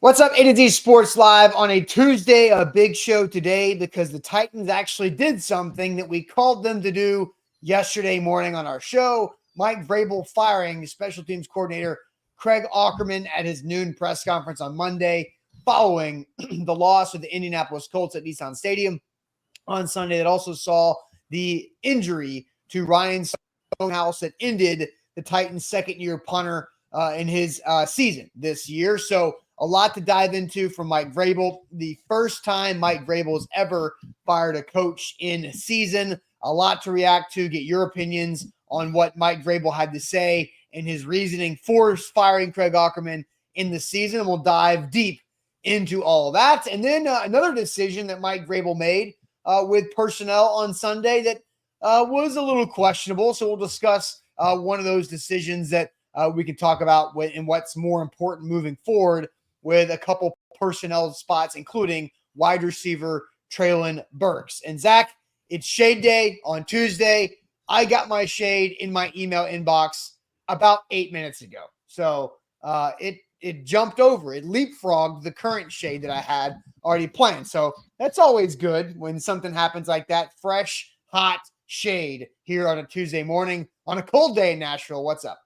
What's up, A to Z Sports Live on a Tuesday, a big show today because the Titans actually did something that we called them to do yesterday morning on our show. Mike Vrabel firing special teams coordinator Craig Auckerman at his noon press conference on Monday following the loss of the Indianapolis Colts at Nissan Stadium on Sunday that also saw the injury to Ryan Stonehouse that ended the Titans' second-year punter in his season this year. So a lot to dive into from Mike Vrabel. The first time Mike Vrabel has ever fired a coach in a season. A lot to react to. Get your opinions on what Mike Vrabel had to say and his reasoning for firing Craig Auckerman in the season. And we'll dive deep into all of that. And then another decision that Mike Vrabel made with personnel on Sunday that was a little questionable. So we'll discuss one of those decisions that we can talk about and what's more important moving forward with a couple personnel spots, including wide receiver Treylon Burks. And Zach, it's shade day on Tuesday. I got my shade in my email inbox about 8 minutes ago. So it jumped over. It leapfrogged the current shade that I had already planned. So that's always good when something happens like that. Fresh, hot shade here on a Tuesday morning on a cold day in Nashville. What's up?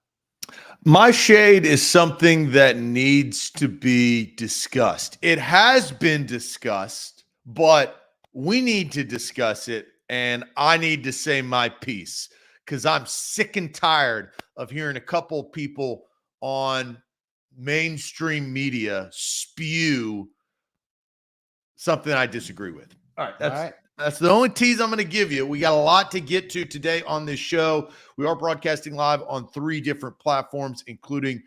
My shade is something that needs to be discussed. It has been discussed, but we need to discuss it, and I need to say my piece because I'm sick and tired of hearing a couple people on mainstream media spew something I disagree with. All right, that's the only tease I'm going to give you. We got a lot to get to today on this show. We are broadcasting live on 3 different platforms, including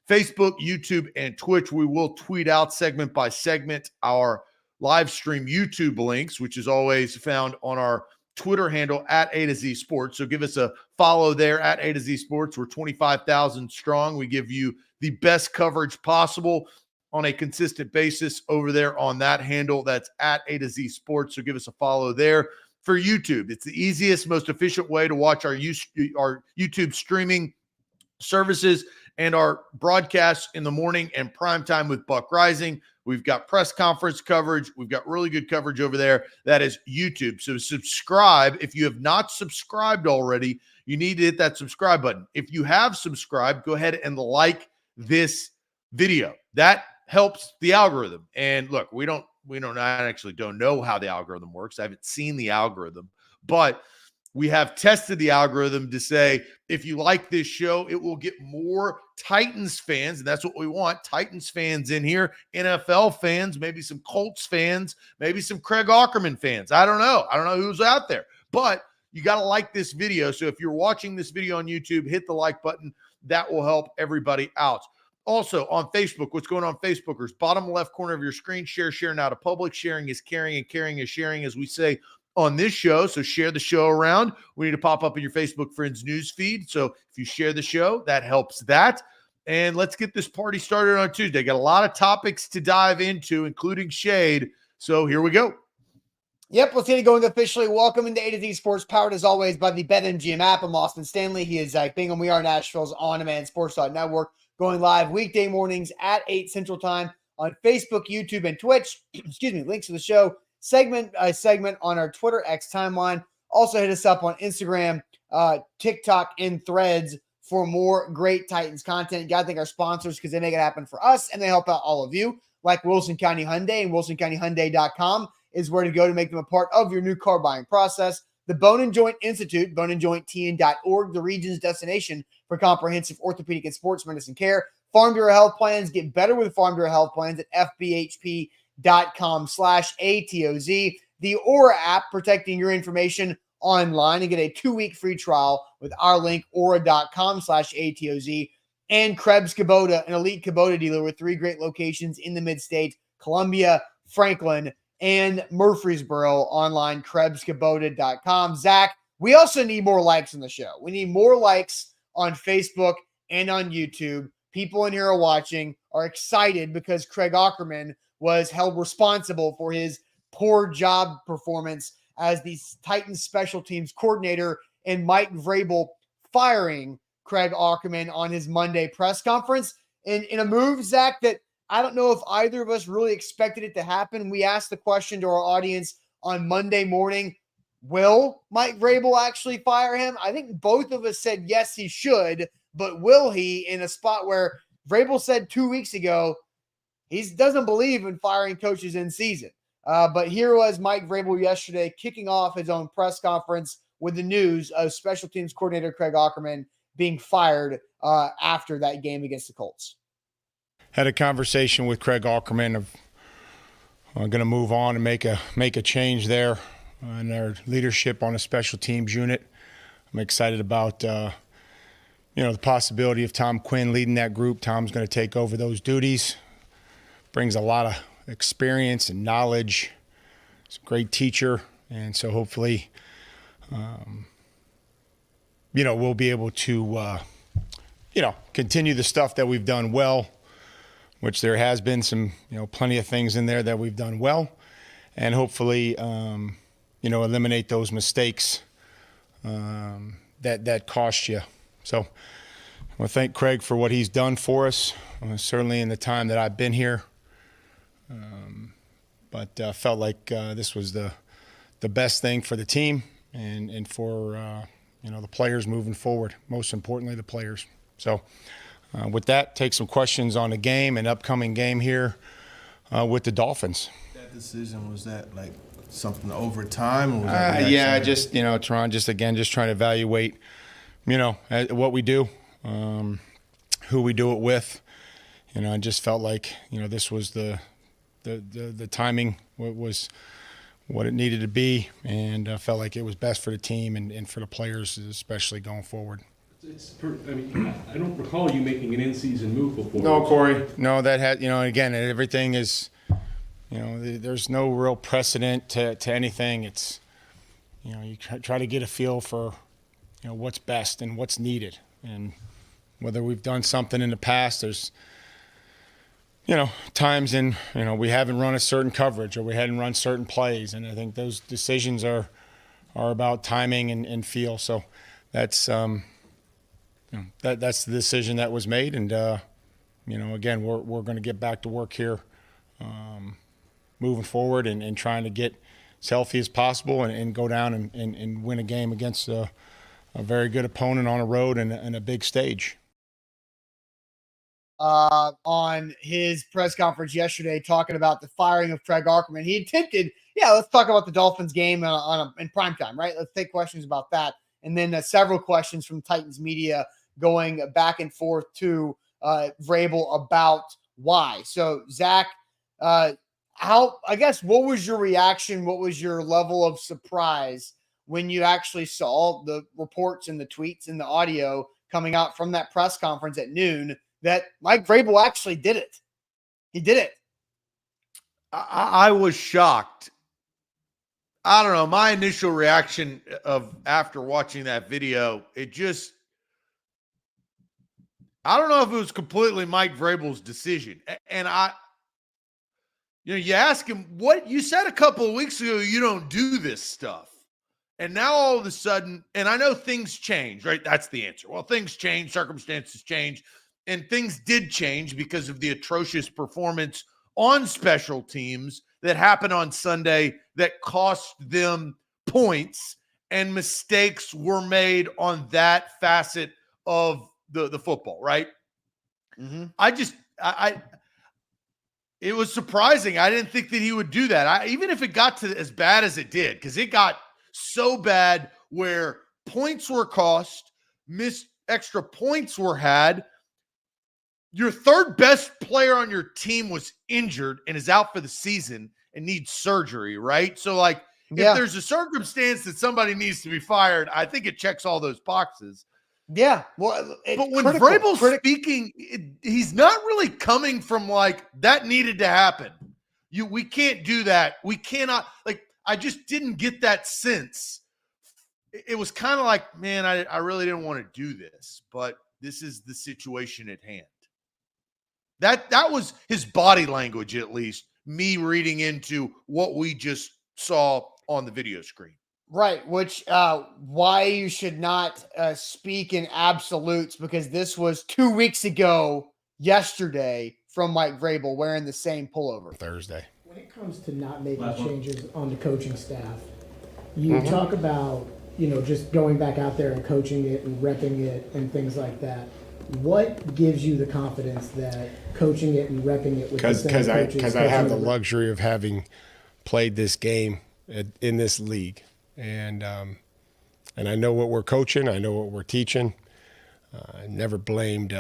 Facebook, YouTube, and Twitch. We will tweet out segment by segment our live stream YouTube links, which is always found on our Twitter handle at A to Z Sports. So give us a follow there at A to Z Sports. We're 25,000 strong. We give you the best coverage possible on a consistent basis over there on that handle. That's at A to Z Sports. So give us a follow there. For YouTube, it's the easiest, most efficient way to watch our YouTube streaming services and our broadcasts in the morning and prime time with Buck Rising. We've got press conference coverage. We've got really good coverage over there. That is YouTube. So subscribe. If you have not subscribed already, you need to hit that subscribe button. If you have subscribed, go ahead and like this video. That helps the algorithm. And look, I actually don't know how the algorithm works. I haven't seen the algorithm, but we have tested the algorithm to say, if you like this show, it will get more Titans fans. And that's what we want. Titans fans in here, NFL fans, maybe some Colts fans, maybe some Craig Auckerman fans. I don't know. I don't know who's out there, but you got to like this video. So if you're watching this video on YouTube, hit the like button. That will help everybody out. Also on Facebook, what's going on, Facebookers? Bottom left corner of your screen, share now to public. Sharing is caring and caring is sharing, as we say on this show. So share the show around. We need to pop up in your Facebook friends news feed. So if you share the show, that helps that. And let's get this party started on Tuesday. Got a lot of topics to dive into, including shade. So here we go. Yep, let's get it going officially. Welcome into A to Z Sports, powered as always by the BetMGM app. I'm Austin Stanley. He is Zach Bingham. We are Nashville's on-demand sports network, going live weekday mornings at 8 Central Time on Facebook, YouTube, and Twitch. Links to the show, segment by segment on our Twitter X timeline. Also hit us up on Instagram, TikTok, and Threads for more great Titans content. You got to thank our sponsors because they make it happen for us, and they help out all of you, like Wilson County Hyundai, and WilsonCountyHyundai.com is where to go to make them a part of your new car buying process. The Bone and Joint Institute, boneandjointtn.org, the region's destination for comprehensive orthopedic and sports medicine care. Farm Bureau Health Plans, get better with Farm Bureau Health Plans at fbhp.com/ATOZ. The Aura app, protecting your information online, and get a 2-week free trial with our link, aura.com/ATOZ. And Krebs Kubota, an elite Kubota dealer with 3 great locations in the mid-state, Columbia, Franklin, and Murfreesboro, online, KrebsKubota.com. Zach, we also need more likes on the show. We need more likes on Facebook and on YouTube. People in here are watching, are excited because Craig Auckerman was held responsible for his poor job performance as the Titans special teams coordinator, and Mike Vrabel firing Craig Auckerman on his Monday press conference in a move, Zach, that I don't know if either of us really expected it to happen. We asked the question to our audience on Monday morning, will Mike Vrabel actually fire him? I think both of us said yes, he should, but will he, in a spot where Vrabel said 2 weeks ago he doesn't believe in firing coaches in season. But here was Mike Vrabel yesterday kicking off his own press conference with the news of special teams coordinator Craig Auckerman being fired after that game against the Colts. Had a conversation with Craig Auckerman of going to move on and make a change there in our leadership on a special teams unit. I'm excited about the possibility of Tom Quinn leading that group. Tom's going to take over those duties. Brings a lot of experience and knowledge. He's a great teacher, and so hopefully, we'll be able to, continue the stuff that we've done well, which there has been some, plenty of things in there that we've done well, and hopefully, eliminate those mistakes that cost you. So I want to thank Craig for what he's done for us, certainly in the time that I've been here. But felt like this was the best thing for the team and for the players moving forward. Most importantly, the players. So with that, take some questions on the game and upcoming game here with the Dolphins. That decision, was that like something over time? Or was that just trying to evaluate what we do, who we do it with. I just felt like this was the timing was what it needed to be, and felt like it was best for the team and for the players, especially going forward. I don't recall you making an in-season move before. No, Corey. No, that had again, everything is there's no real precedent to anything. It's you try to get a feel for what's best and what's needed, and whether we've done something in the past, there's times in, we haven't run a certain coverage or we hadn't run certain plays. And I think those decisions are about timing and feel. So that's, that's the decision that was made. And, again, we're going to get back to work here, moving forward and trying to get as healthy as possible and go down and win a game against a very good opponent on a road and a big stage. On his press conference yesterday, talking about the firing of Craig Auckerman. He attempted, let's talk about the Dolphins game in primetime, right? Let's take questions about that. And then several questions from Titans media going back and forth to Vrabel about why. So, Zach, what was your reaction? What was your level of surprise when you actually saw the reports and the tweets and the audio coming out from that press conference at noon that Mike Vrabel actually did it? He did it. I was shocked. I don't know. My initial reaction after watching that video, I don't know if it was completely Mike Vrabel's decision. And you ask him, what you said a couple of weeks ago, you don't do this stuff. And now all of a sudden, and I know things change, right? That's the answer. Well, things change, circumstances change. And things did change because of the atrocious performance on special teams that happened on Sunday that cost them points, and mistakes were made on that facet of the football, right? Mm-hmm. It was surprising. I didn't think that he would do that. Even if it got to as bad as it did, because it got so bad where points were cost, extra points were had. Your third best player on your team was injured and is out for the season and needs surgery, right? So, if there's a circumstance that somebody needs to be fired, I think it checks all those boxes. Yeah. Well, but when Vrabel's speaking, he's not really coming from that needed to happen. We can't do that. We cannot. I just didn't get that sense. It was kind of like, man, I really didn't want to do this, but this is the situation at hand. That was his body language, at least, me reading into what we just saw on the video screen. Right, which why you should not speak in absolutes, because this was 2 weeks ago yesterday from Mike Vrabel wearing the same pullover. Thursday. When it comes to not making changes on the coaching staff, you talk about, just going back out there and coaching it and repping it and things like that. What gives you the confidence that coaching it and repping it with the same coaches? Because I have the luxury of having played this game in this league, and I know what we're coaching. I know what we're teaching. I never blamed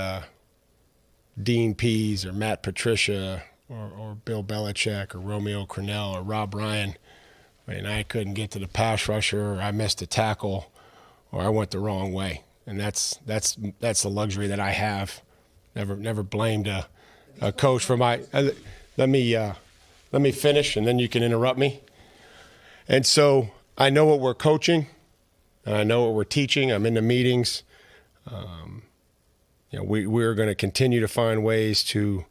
Dean Pease or Matt Patricia or Bill Belichick or Romeo Crennel or Rob Ryan. I mean, I couldn't get to the pass rusher, or I missed a tackle, or I went the wrong way. And that's the luxury that I have. Never blamed a coach for my. Let me finish, and then you can interrupt me. And so I know what we're coaching, and I know what we're teaching. I'm in the meetings. We're going to continue to find ways to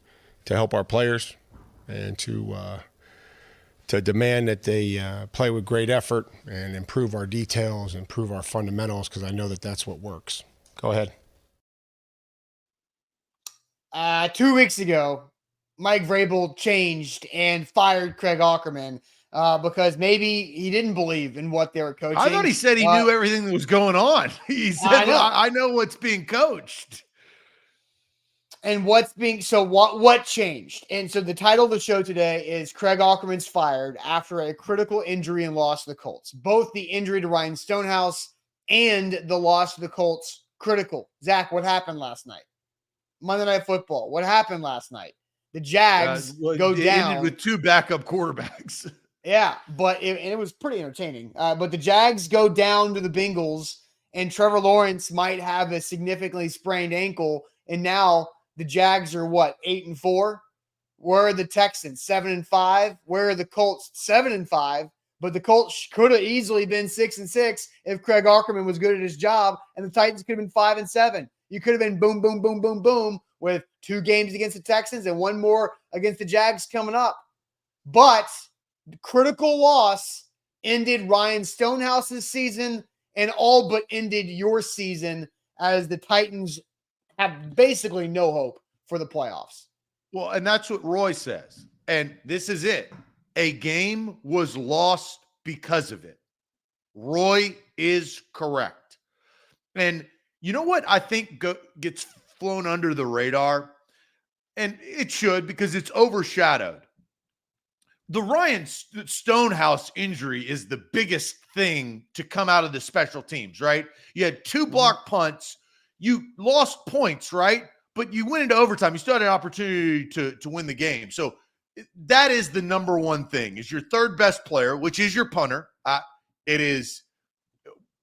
help our players and to demand that they play with great effort and improve our details, improve our fundamentals, because I know that that's what works. Go ahead. 2 weeks ago, Mike Vrabel changed and fired Craig Auckerman because maybe he didn't believe in what they were coaching. I thought he said he knew everything that was going on. He said, I know what's being coached. And what changed? And so the title of the show today is Craig Auckerman's fired after a critical injury and loss to the Colts. Both the injury to Ryan Stonehouse and the loss to the Colts critical. Zach, what happened last night? Monday Night Football. What happened last night? The Jags go down. Ended with two backup quarterbacks. Yeah, but it was pretty entertaining. But the Jags go down to the Bengals, and Trevor Lawrence might have a significantly sprained ankle, and now the Jags are 8-4? Where are the Texans? 7-5? Where are the Colts? 7-5? But the Colts could have easily been 6-6 if Craig Auckerman was good at his job, and the Titans could have been 5-7. You could have been boom, boom, boom, boom, boom with 2 games against the Texans and 1 more against the Jags coming up. But the critical loss ended Ryan Stonehouse's season and all but ended your season, as the Titans have basically no hope for the playoffs. Well, and that's what Roy says. And this is it. A game was lost because of it. Roy is correct. And you know what I think gets flown under the radar? And it should, because it's overshadowed. The Ryan Stonehouse injury is the biggest thing to come out of the special teams, right? You had 2 block punts. You lost points, right? But you went into overtime. You still had an opportunity to win the game. So that is the number one thing, is your third best player, which is your punter. It is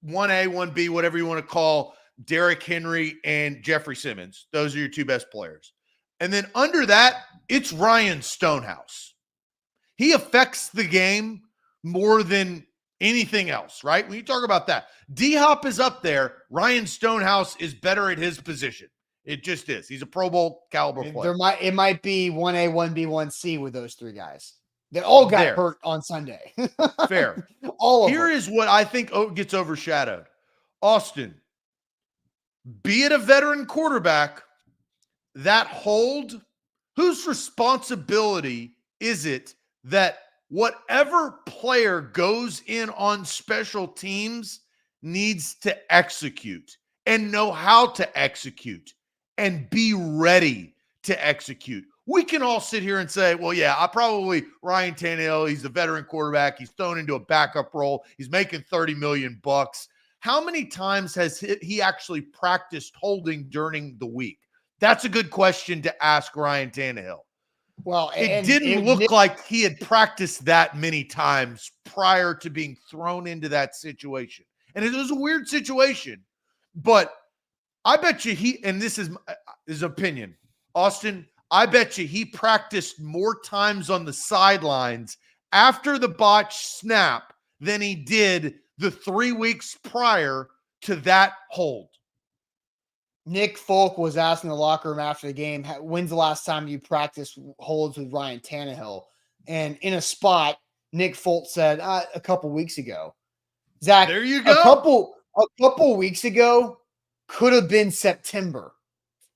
1A, 1B, whatever you want to call Derrick Henry and Jeffrey Simmons. Those are your 2 best players. And then under that, it's Ryan Stonehouse. He affects the game more than anything else, right? When you talk about that, D-Hop is up there. Ryan Stonehouse is better at his position. It just is. He's a Pro Bowl caliber player. It might be 1A, 1B, 1C with those 3 guys. They all got hurt on Sunday. Fair. All of Here them. is what I think gets overshadowed. Austin, be it a veteran quarterback, that hold, whose responsibility is it that whatever player goes in on special teams needs to execute and know how to execute and be ready to execute? We can all sit here and say, well, yeah, Ryan Tannehill, he's a veteran quarterback. He's thrown into a backup role. He's making $30 million. How many times has he actually practiced holding during the week? That's a good question to ask Ryan Tannehill. Well, it didn't look like he had practiced that many times prior to being thrown into that situation. And it was a weird situation, but I bet you and this is his opinion, Austin, I bet you he practiced more times on the sidelines after the botch snap than he did the 3 weeks prior to that hold. Nick Folk was asked in the locker room after the game, when's the last time you practiced holds with Ryan Tannehill? And in a spot, Nick Folk said a couple weeks ago. Zach, there you go. A couple weeks ago could have been September.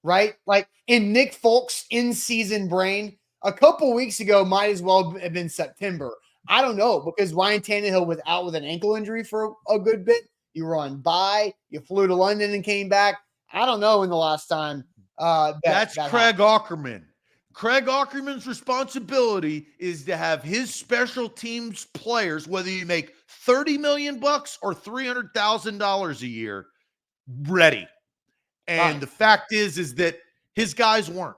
right? Like in Nick Folk's in-season brain, a couple weeks ago might as well have been September. I don't know, because Ryan Tannehill was out with an ankle injury for a good bit. You were on bye. You flew to London and came back. I don't know when the last time that's that Craig happened. Auckerman. Craig Auckerman's responsibility is to have his special teams players, whether you make $30 million or $300,000 a year, ready. And the fact is that his guys weren't.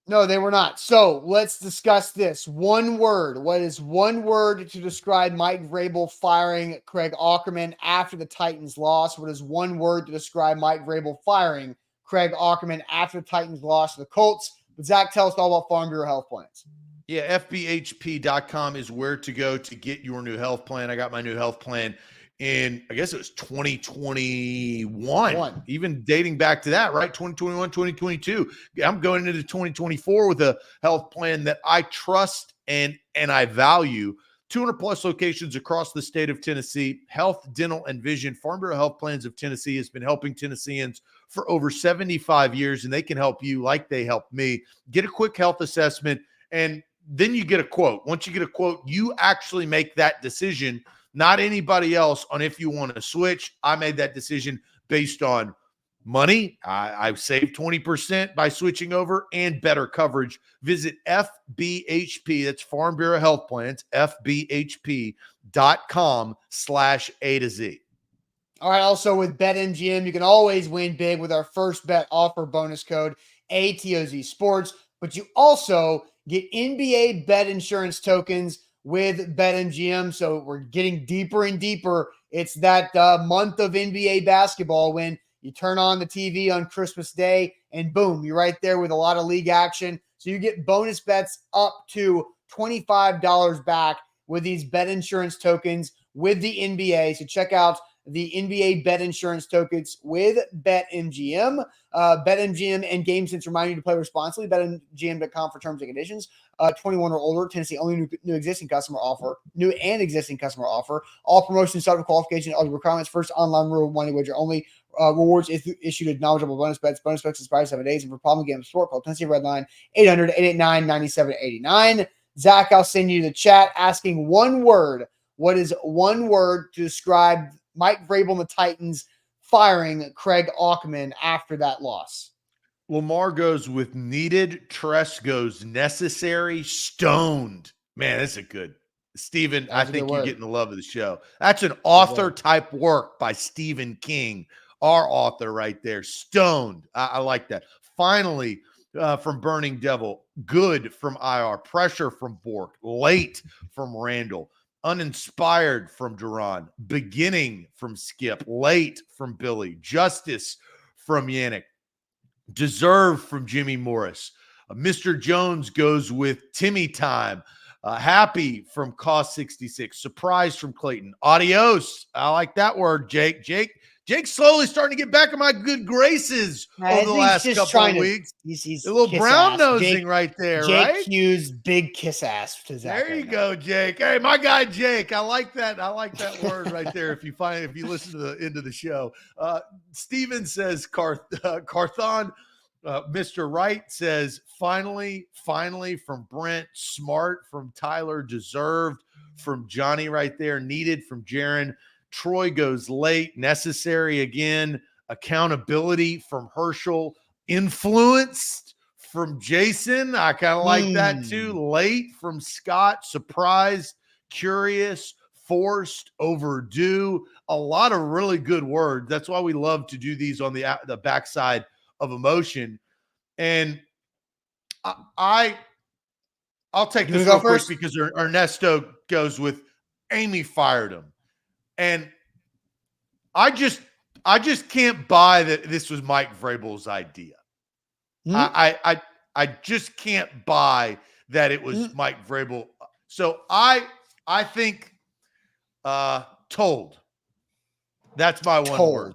No, they were not. So let's discuss this. One word. What is one word to describe Mike Vrabel firing Craig Auckerman after the Titans loss? What is one word to describe Mike Vrabel firing Craig Auckerman after the Titans loss to the Colts? But Zach, tell us all about Farm Bureau health plans. Yeah, FBHP.com is where to go to get your new health plan. I got my new health plan in, I guess it was 2021, even dating back to that, right? 2021, 2022. I'm going into 2024 with a health plan that I trust and I value. 200 plus locations across the state of Tennessee, health, dental, and vision. Farm Bureau Health Plans of Tennessee has been helping Tennesseans for over 75 years, and they can help you like they helped me. Get a quick health assessment, and then you get a quote. Once you get a quote, you actually make that decision, not anybody else, on if you want to switch. I made that decision based on money. I've saved 20% by switching over, and better coverage. Visit FBHP, that's Farm Bureau Health Plans, FBHP.com/A to Z. All right. Also with BetMGM, you can always win big with our first bet offer bonus code ATOZ Sports, but you also get NBA bet insurance tokens with BetMGM. So we're getting deeper and deeper. It's that month of NBA basketball when you turn on the TV on Christmas Day and boom, you're right there with a lot of league action. So you get bonus bets up to $25 back with these bet insurance tokens with the NBA. So check out the NBA bet insurance tokens with BetMGM. BetMGM and GameSense remind you to play responsibly. BetMGM.com for terms and conditions. 21 or older, Tennessee only new and existing customer offer. All promotions, subject to qualification, other requirements. First online rule, money wager only. Rewards issued at knowledgeable bonus bets. Bonus bets expire 7 days. And for problem game sport, call Tennessee Red Line 800-889-9789. Zach, I'll send you the chat asking one word. What is one word to describe Mike Vrabel and the Titans firing Craig Auckerman after that loss? Lamar goes with needed. Tress goes necessary. Stoned. Man, that's a good. Stephen, I think you're getting the love of the show. That's an author type work by Stephen King, our author right there. Stoned. I like that. Finally, from Burning Devil. Good from IR. Pressure from Bork. Late from Randall. Uninspired from Duran. Beginning from Skip. Late from Billy. Justice from Yannick. Deserve from Jimmy Morris. Mr. Jones goes with Timmy Time. Happy from Cost 66. Surprise from Clayton. Adios. I like that word, Jake. Jake's slowly starting to get back in my good graces over the last couple of weeks. He's a little brown nosing right there, right? Jake Hughes, big kiss ass to Zach. There you go, Jake. Hey, my guy Jake. I like that. I like that word right there. If you listen to the end of the show. Steven says Carthon. Mr. Wright says finally from Brent. Smart from Tyler. Deserved from Johnny right there. Needed from Jaron. Troy goes late. Necessary again. Accountability from Herschel. Influenced from Jason. I kind of like that too. Late from Scott. Surprised. Curious. Forced. Overdue. A lot of really good words. That's why we love to do these on the backside of emotion. And I'll take this real quick because Ernesto goes with Amy fired him. And I just can't buy that this was Mike Vrabel's idea. I just can't buy that it was Mike Vrabel. So I think told. That's my one word.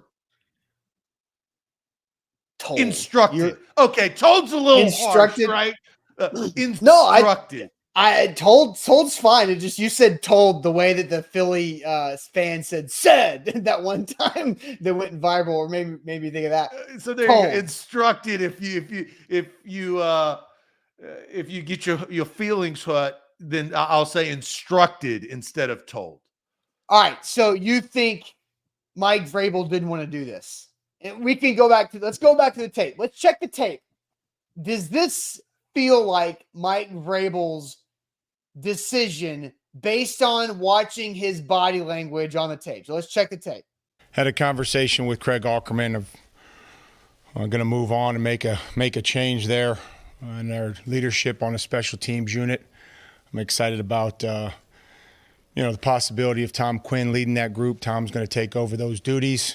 Told. Instructed. Okay, told's a little harsh, right? Instructed. No, I told's fine. It just, you said told the way that the Philly fan said that one time that went viral, or maybe think of that. So there Told. you go. Instructed if you get your feelings hurt, then I'll say instructed instead of told. All right. So you think Mike Vrabel didn't want to do this? And we can let's go back to the tape. Let's check the tape. Does this feel like Mike Vrabel's decision based on watching his body language on the tape? So let's check the tape. Had a conversation with Craig Auckerman of going to move on and make a change there in our leadership on a special teams unit. I'm excited about the possibility of Tom Quinn leading that group. Tom's going to take over those duties.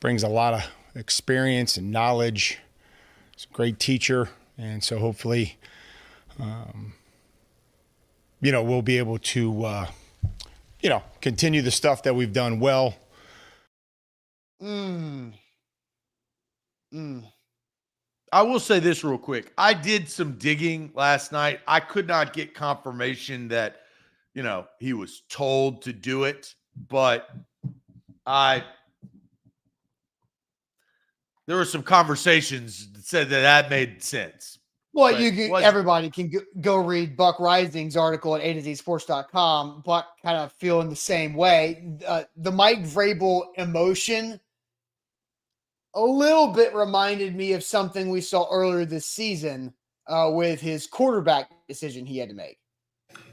Brings a lot of experience and knowledge. He's a great teacher, and so hopefully, we'll be able to, continue the stuff that we've done well. I will say this real quick. I did some digging last night. I could not get confirmation that, he was told to do it, but there were some conversations that said that made sense. Well, everybody can go read Buck Rising's article at A2ZSports.com. Buck kind of feeling the same way. The Mike Vrabel emotion a little bit reminded me of something we saw earlier this season with his quarterback decision he had to make.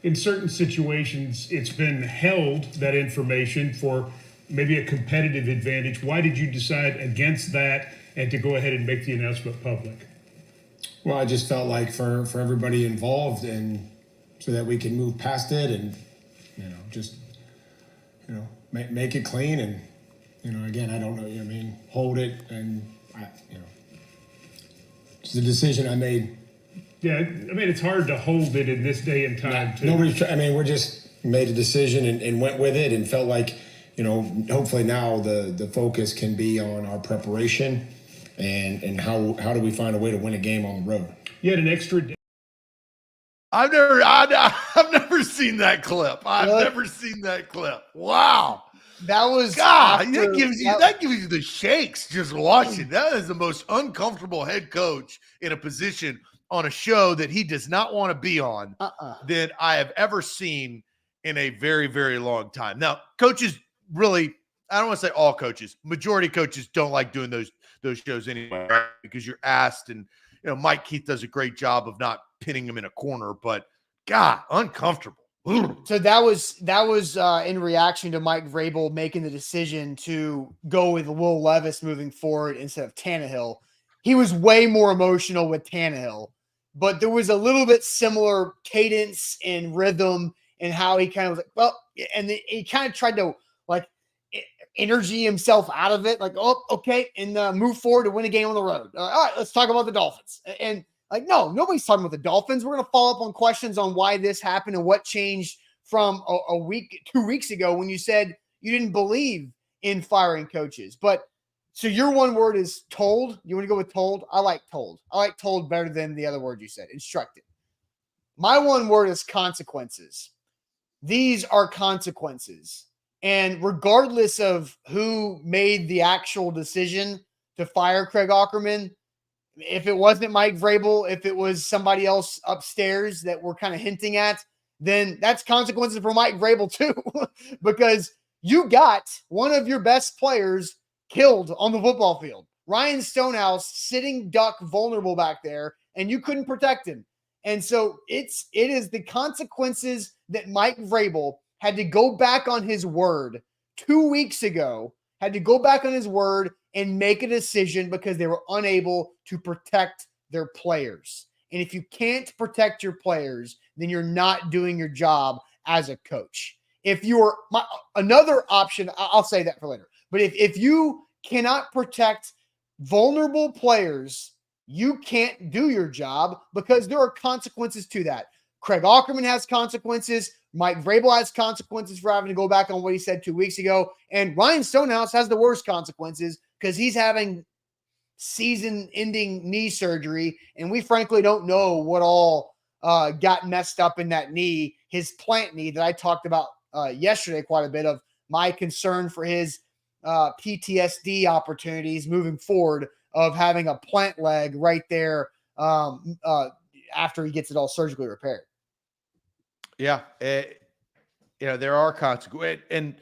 In certain situations, it's been held, that information, for maybe a competitive advantage. Why did you decide against that and to go ahead and make the announcement public? Well, I just felt like for everybody involved, and so that we can move past it and, make it clean. And, again, I don't know, hold it. And, it's the decision I made. Yeah, it's hard to hold it in this day and time, too. We just made a decision and went with it and felt like, hopefully now the focus can be on our preparation and how do we find a way to win a game on the road. You had an extra day. I've never seen that clip. I've never seen that clip. Wow. That was God. That gives you the shakes just watching. That is the most uncomfortable head coach in a position on a show that he does not want to be on that I have ever seen in a very, very long time. Now, coaches really, I don't want to say all coaches, majority coaches don't like doing those shows anyway, right? Because you're asked, and Mike Keith does a great job of not pinning him in a corner, but God, uncomfortable. So that was in reaction to Mike Vrabel making the decision to go with Will Levis moving forward instead of Tannehill. He was way more emotional with Tannehill, but there was a little bit similar cadence and rhythm and how he kind of was like, and he kind of tried to energy himself out of it, okay, and move forward to win a game on the road. All right, let's talk about the Dolphins. And no, nobody's talking about the Dolphins. We're going to follow up on questions on why this happened and what changed from 2 weeks ago when you said you didn't believe in firing coaches. But so your one word is told. You want to go with told? I like told. I like told better than the other word you said, instructed. My one word is consequences. These are consequences. And regardless of who made the actual decision to fire Craig Auckerman, if it wasn't Mike Vrabel, if it was somebody else upstairs that we're kind of hinting at, then that's consequences for Mike Vrabel too, because you got one of your best players killed on the football field. Ryan Stonehouse sitting duck vulnerable back there, and you couldn't protect him. And so it is the consequences that Mike Vrabel had to go back on his word 2 weeks ago, had to go back on his word and make a decision because they were unable to protect their players. And if you can't protect your players, then you're not doing your job as a coach. If you're another option, I'll say that for later. But if you cannot protect vulnerable players, you can't do your job because there are consequences to that. Craig Auckerman has consequences. Mike Vrabel has consequences for having to go back on what he said 2 weeks ago. And Ryan Stonehouse has the worst consequences because he's having season-ending knee surgery, and we frankly don't know what all got messed up in that knee, his plant knee that I talked about yesterday quite a bit, of my concern for his PTSD opportunities moving forward, of having a plant leg right there after he gets it all surgically repaired. Yeah. There are consequences. And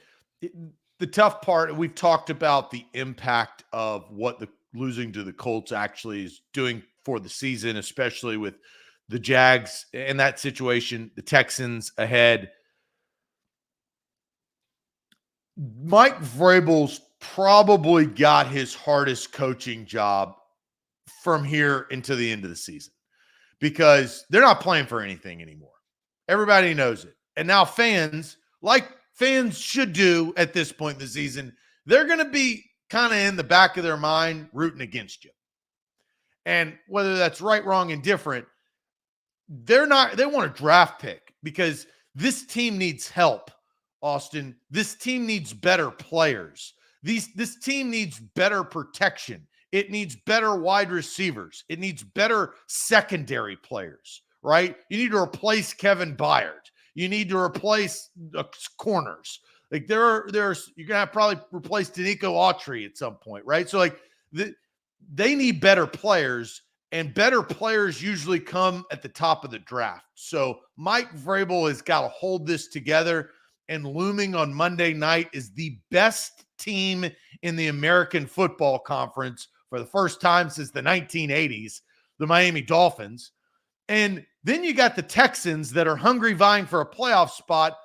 the tough part, we've talked about the impact of what the losing to the Colts actually is doing for the season, especially with the Jags in that situation, the Texans ahead. Mike Vrabel's probably got his hardest coaching job from here into the end of the season, because they're not playing for anything anymore. Everybody knows it. And now fans, like fans should do at this point in the season, they're going to be kind of in the back of their mind rooting against you. And whether that's right, wrong, and different, they want a draft pick, because this team needs help, Austin. This team needs better players. This team needs better protection. It needs better wide receivers. It needs better secondary players, right? You need to replace Kevin Byard. You need to replace the corners. Like you're going to have probably replace Danico Autry at some point, right? So they need better players, and better players usually come at the top of the draft. So Mike Vrabel has got to hold this together, and looming on Monday night is the best team in the American Football Conference for the first time since the 1980s, the Miami Dolphins. And then you got the Texans that are hungry, vying for a playoff spot.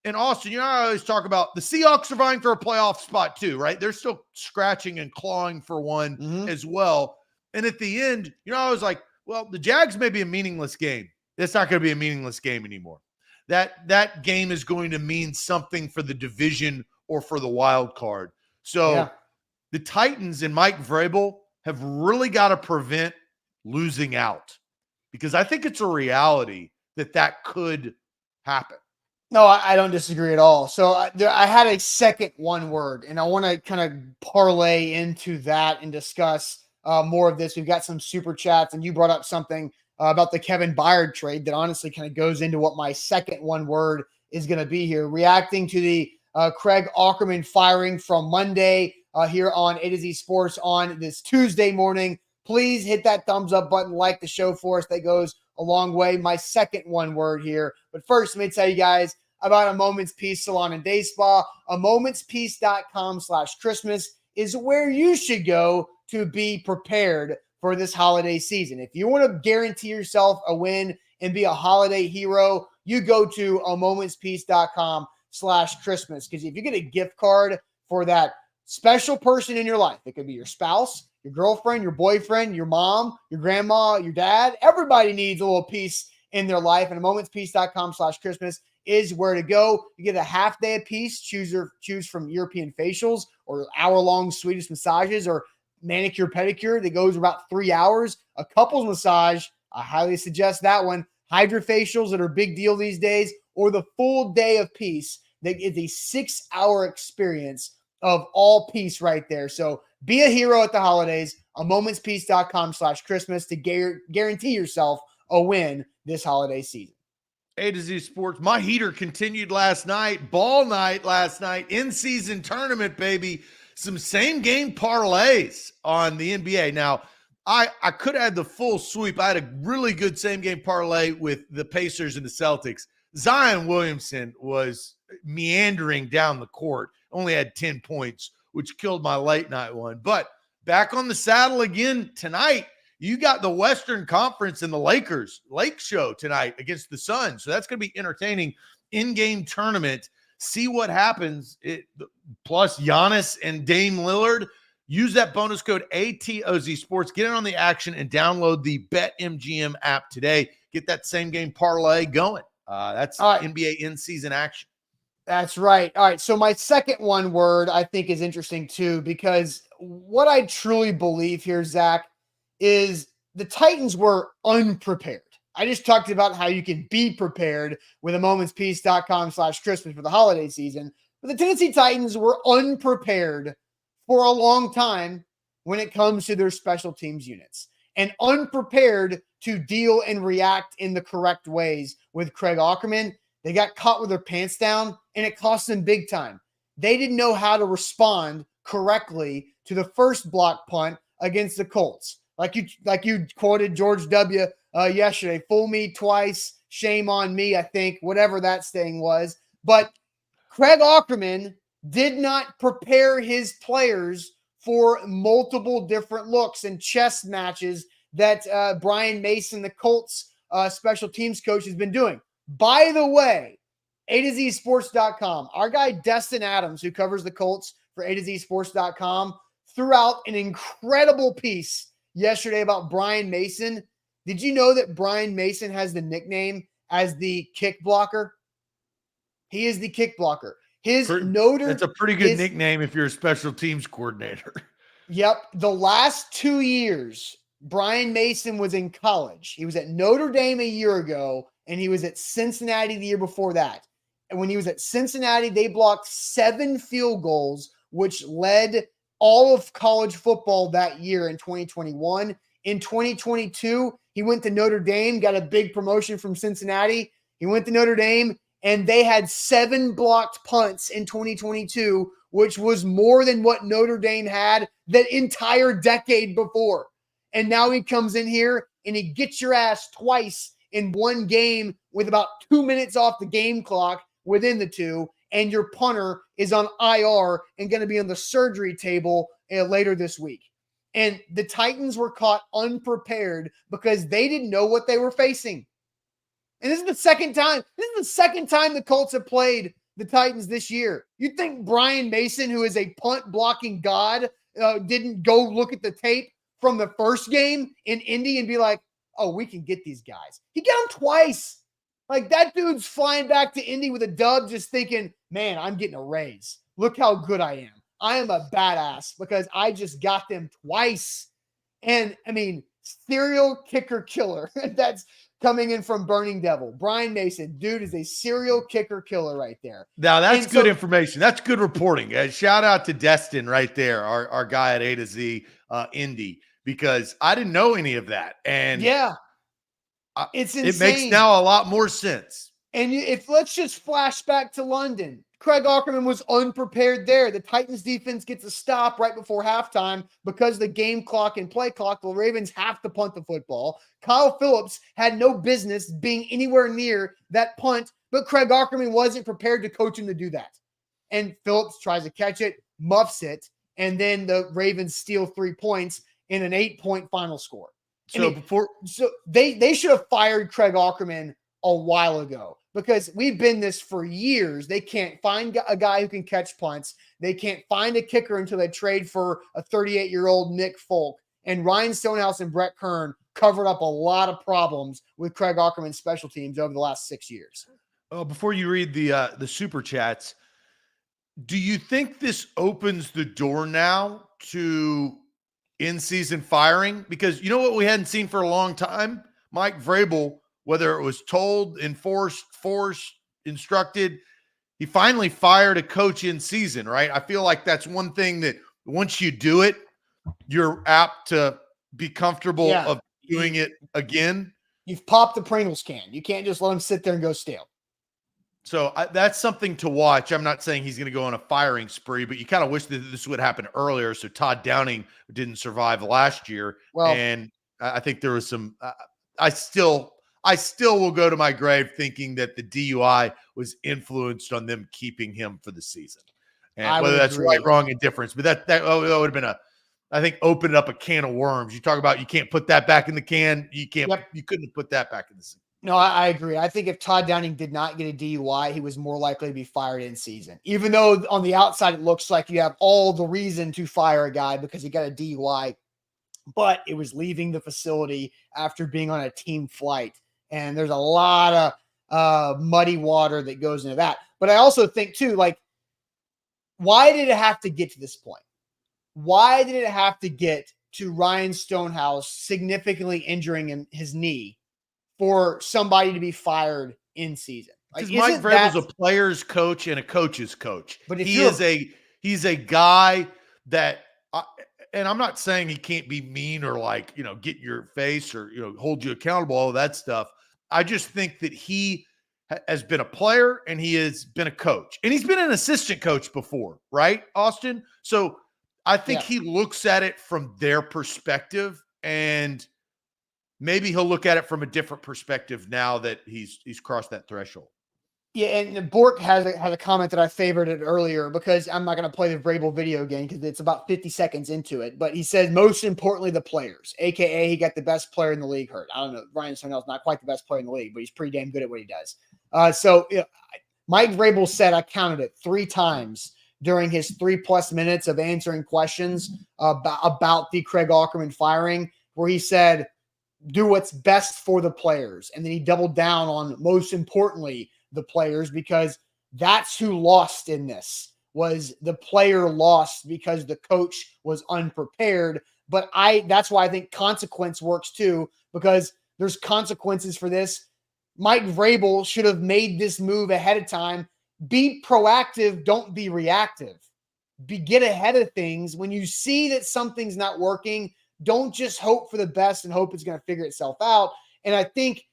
And Austin, I always talk about the Seahawks are vying for a playoff spot too, right? They're still scratching and clawing for one as well. And at the end, I was like, well, the Jags may be a meaningless game. It's not going to be a meaningless game anymore. That game is going to mean something for the division or for the wild card. So the Titans and Mike Vrabel have really got to prevent losing out, because I think it's a reality that could happen. No, I don't disagree at all. So I had a second one word, and I want to kind of parlay into that and discuss more of this. We've got some super chats, and you brought up something about the Kevin Byard trade that honestly kind of goes into what my second one word is going to be here. Reacting to the Craig Auckerman firing from Monday here on A to Z Sports on this Tuesday morning. Please hit that thumbs up button, like the show for us. That goes a long way. My second one word here. But first, let me tell you guys about A Moment's Peace Salon and Day Spa. amomentspeace.com/Christmas is where you should go to be prepared for this holiday season. If you want to guarantee yourself a win and be a holiday hero, you go to amomentspeace.com/Christmas, because if you get a gift card for that special person in your life, it could be your spouse, your girlfriend, your boyfriend, your mom, your grandma, your dad. Everybody needs a little peace in their life, and amomentspeace.com/Christmas is where to go. You get a half day of peace. Choose from European facials or hour-long Swedish massages, or manicure pedicure that goes about 3 hours. A couples massage, I highly suggest that one. Hydrofacials that are a big deal these days, or the full day of peace that is a 6-hour experience of all peace right there. So be a hero at the holidays. amomentspeace.com/Christmas to guarantee yourself a win this holiday season. A to Z Sports. My heater continued last night. Ball night last night. In-season tournament, baby. Some same-game parlays on the NBA. Now, I could have had the full sweep. I had a really good same-game parlay with the Pacers and the Celtics. Zion Williamson was meandering down the court. Only had 10 points, which killed my late-night one. But back on the saddle again tonight. You got the Western Conference and the Lake Show tonight against the Suns. So that's going to be entertaining in-game tournament. See what happens. Plus Giannis and Dame Lillard. Use that bonus code ATOZ Sports. Get in on the action and download the BetMGM app today. Get that same game parlay going. That's NBA in-season action. That's right. All right. So my second one word I think is interesting too, because what I truly believe here, Zach, is the Titans were unprepared. I just talked about how you can be prepared with amomentspeace.com/Christmas for the holiday season. But the Tennessee Titans were unprepared for a long time when it comes to their special teams units, and unprepared to deal and react in the correct ways with Craig Auckerman. They got caught with their pants down, and it cost them big time. They didn't know how to respond correctly to the first block punt against the Colts. Like you quoted George W. Yesterday, fool me twice, shame on me, I think, whatever that saying was. But Craig Auckerman did not prepare his players for multiple different looks and chess matches that Brian Mason, the Colts special teams coach, has been doing. By the way, A to Z Sports.com, our guy Destin Adams, who covers the Colts for A to Z Sports.com, threw out an incredible piece yesterday about Brian Mason. Did you know that Brian Mason has the nickname as the kick blocker? He is the kick blocker. That's a pretty good nickname if you're a special teams coordinator. Yep. The last 2 years, Brian Mason was in college. He was at Notre Dame a year ago, and he was at Cincinnati the year before that. And when he was at Cincinnati, they blocked 7 field goals, which led all of college football that year in 2021. In 2022, he went to Notre Dame, got a big promotion from Cincinnati. He went to Notre Dame, and they had 7 blocked punts in 2022, which was more than what Notre Dame had that entire decade before. And now he comes in here and he gets your ass twice in one game with about 2 minutes off the game clock within the two, and your punter is on IR and going to be on the surgery table later this week. And the Titans were caught unprepared because they didn't know what they were facing. And this is the second time. The Colts have played the Titans this year. You'd think Brian Mason, who is a punt blocking god, didn't go look at the tape from the first game in Indy and be like, oh, we can get these guys. He got them twice. Like, that dude's flying back to Indy with a dub just thinking, man, I'm getting a raise. Look how good I am. I am a badass because I just got them twice. And, I mean, serial kicker killer. That's coming in from Burning Devil. Brian Mason, dude, is a serial kicker killer right there. Now, that's good information. That's good reporting. Shout out to Destin right there, our guy at A to Z Indy, because I didn't know any of that. And yeah, it's insane. It makes now a lot more sense. And if let's just flash back to London. Craig Auckerman was unprepared there. The Titans defense gets a stop right before halftime because the game clock and play clock, the Ravens have to punt the football. Kyle Phillips had no business being anywhere near that punt, but Craig Auckerman wasn't prepared to coach him to do that. And Phillips tries to catch it, muffs it, and then the Ravens steal 3 points in an 8-point final score. So they should have fired Craig Auckerman a while ago, because we've been this for years. They can't find a guy who can catch punts. They can't find a kicker until they trade for a 38-year-old Nick Folk. And Ryan Stonehouse and Brett Kern covered up a lot of problems with Craig Auckerman's special teams over the last 6 years. Before you read the super chats, do you think this opens the door now to in-season firing? Because you know what we hadn't seen for a long time? Mike Vrabel, whether it was told, enforced, forced, instructed, he finally fired a coach in season, right? I feel like that's one thing that once you do it, you're apt to be comfortable of doing it again. You've popped the Pringles can. You can't just let them sit there and go stale. So that's something to watch. I'm not saying he's going to go on a firing spree, but you kind of wish that this would happen earlier so Todd Downing didn't survive last year. Well, and I think there was some I still will go to my grave thinking that the DUI was influenced on them keeping him for the season. And whether that's right, wrong, indifference, but that would have been I think opened up a can of worms. You talk about you can't put that back in the can. You couldn't have put that back in the season. No, I agree. I think if Todd Downing did not get a DUI, he was more likely to be fired in season. Even though on the outside it looks like you have all the reason to fire a guy because he got a DUI, but it was leaving the facility after being on a team flight. And there's a lot of muddy water that goes into that. But I also think too, like, why did it have to get to this point? Why did it have to get to Ryan Stonehouse significantly injuring his knee for somebody to be fired in season? Because Mike Vrabel's a player's coach and a coach's coach. But he's a guy that and I'm not saying he can't be mean or like, get in your face or, hold you accountable, all of that stuff. I just think that he has been a player and he has been a coach, and he's been an assistant coach before, right, Austin? So I think he looks at it from their perspective, and maybe he'll look at it from a different perspective now that he's crossed that threshold. Yeah, and Bork has a comment that I favorited earlier, because I'm not going to play the Vrabel video again because it's about 50 seconds into it. But he said, most importantly, the players, a.k.a. he got the best player in the league hurt. I don't know. Ryan Snell's not quite the best player in the league, but he's pretty damn good at what he does. Mike Vrabel said, I counted it 3 times during his 3+ minutes of answering questions about the Craig Auckerman firing, where he said, do what's best for the players. And then he doubled down on, most importantly, the players, because that's who lost in this. Was the player lost because the coach was unprepared. But that's why I think consequence works too, because there's consequences for this. Mike Vrabel should have made this move ahead of time. Be proactive, don't be reactive. Get ahead of things. When you see that something's not working, don't just hope for the best and hope it's going to figure itself out. And I think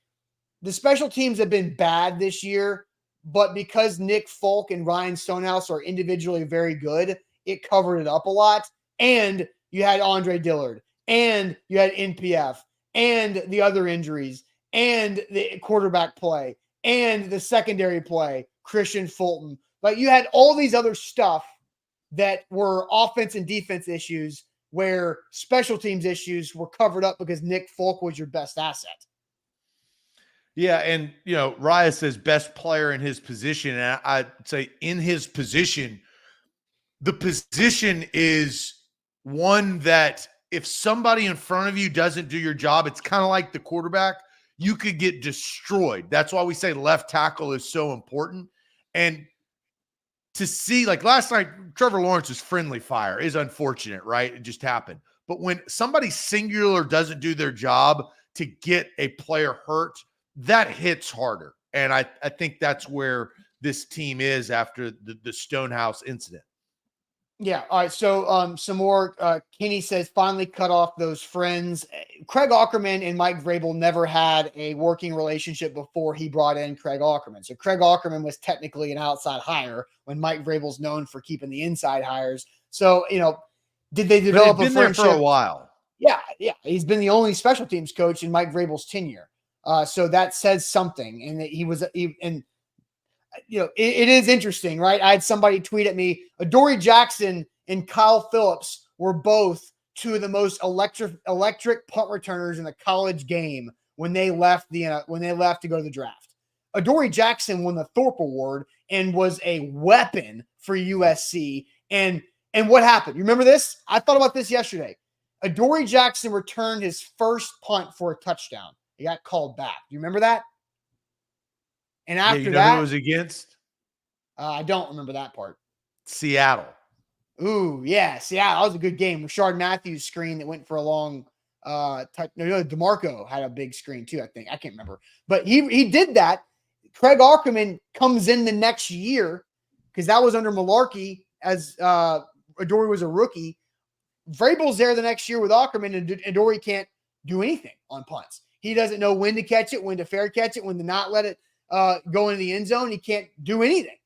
the special teams have been bad this year, but because Nick Folk and Ryan Stonehouse are individually very good, it covered it up a lot. And you had Andre Dillard, and you had NPF, and the other injuries, and the quarterback play, and the secondary play, Christian Fulton. But you had all these other stuff that were offense and defense issues, where special teams issues were covered up because Nick Folk was your best asset. Yeah, and Raya says best player in his position, and I'd say in his position, the position is one that if somebody in front of you doesn't do your job, it's kind of like the quarterback. You could get destroyed. That's why we say left tackle is so important. And to see, like last night, Trevor Lawrence's friendly fire is unfortunate, right? It just happened. But when somebody singular doesn't do their job to get a player hurt, that hits harder. And I think that's where this team is after the Stonehouse incident. Yeah. All right. So some more. Kenny says, finally cut off those friends. Craig Auckerman and Mike Vrabel never had a working relationship before he brought in Craig Auckerman. So Craig Auckerman was technically an outside hire when Mike Vrabel's known for keeping the inside hires. So, did they develop a friendship? There for a while? Yeah. He's been the only special teams coach in Mike Vrabel's tenure. So that says something. And that it is interesting, right? I had somebody tweet at me, Adoree Jackson and Kyle Phillips were both 2 of the most electric punt returners in the college game when they left to go to the draft. Adoree Jackson won the Thorpe Award and was a weapon for USC. And what happened? You remember this? I thought about this yesterday. Adoree Jackson returned his first punt for a touchdown. He got called back. Do you remember that? And after that, who it was against? I don't remember that part. Seattle. Ooh, yeah, Seattle. That was a good game. Rashard Matthews' screen that went for a long DeMarco had a big screen too, I think. I can't remember. But he did that. Craig Auckerman comes in the next year because that was under Malarkey as Adoree was a rookie. Vrabel's there the next year with Auckerman, and Adoree can't do anything on punts. He doesn't know when to catch it, when to fair catch it, when to not let it go into the end zone. He can't do anything.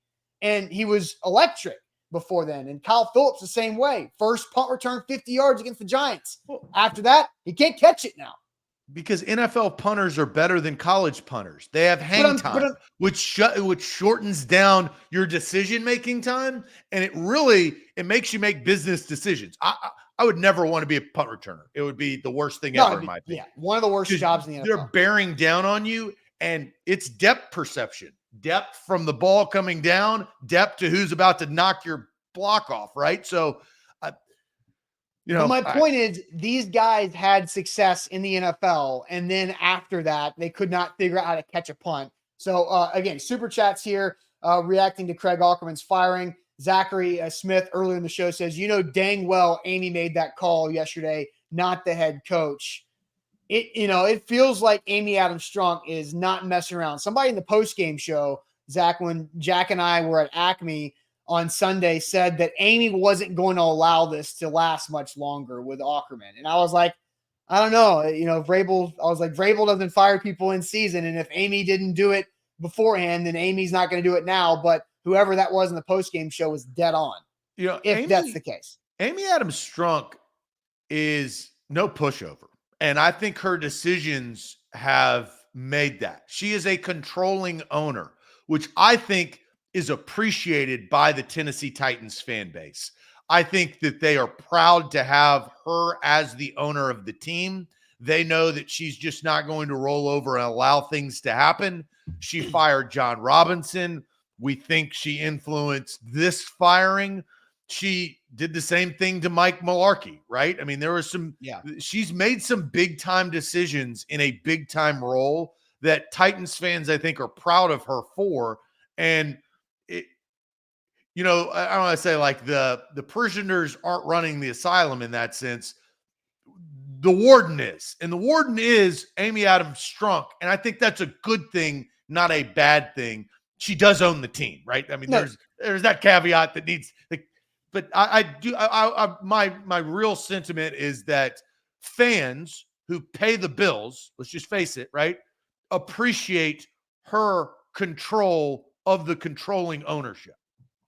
And he was electric before then. And Kyle Phillips the same way. First punt return, 50 yards against the Giants. After that, he can't catch it now. Because NFL punters are better than college punters. They have hang time, which shortens down your decision-making time, and it makes you make business decisions. I would never want to be a punt returner. It would be the worst thing ever in my opinion. Yeah, one of the worst jobs in the NFL. They're bearing down on you, and it's depth perception. Depth from the ball coming down, depth to who's about to knock your block off, right? So, my point is these guys had success in the NFL, and then after that, they could not figure out how to catch a punt. So, again, super chats here reacting to Craig Auckerman's firing. Zachary Smith earlier in the show says, dang well Amy made that call yesterday, not the head coach. It feels like Amy Adams Strunk is not messing around. Somebody in the post-game show, Zach, when Jack and I were at Acme on Sunday said that Amy wasn't going to allow this to last much longer with Auckerman. And I was like, I don't know. Vrabel doesn't fire people in season. And if Amy didn't do it beforehand, then Amy's not going to do it now. But whoever that was in the postgame show was dead on. If that's the case. Amy Adams Strunk is no pushover. And I think her decisions have made that. She is a controlling owner, which I think is appreciated by the Tennessee Titans fan base. I think that they are proud to have her as the owner of the team. They know that she's just not going to roll over and allow things to happen. She fired John Robinson. We think she influenced this firing. She did the same thing to Mike Mularkey, right? I mean, there was she's made some big time decisions in a big time role that Titans fans, I think, are proud of her for. And I don't want to say like the prisoners aren't running the asylum in that sense. The warden is, and the warden is Amy Adams Strunk. And I think that's a good thing, not a bad thing. She does own the team, right? I mean, there's that caveat that needs, but my real sentiment is that fans who pay the bills, let's just face it, right, appreciate her control of the controlling ownership.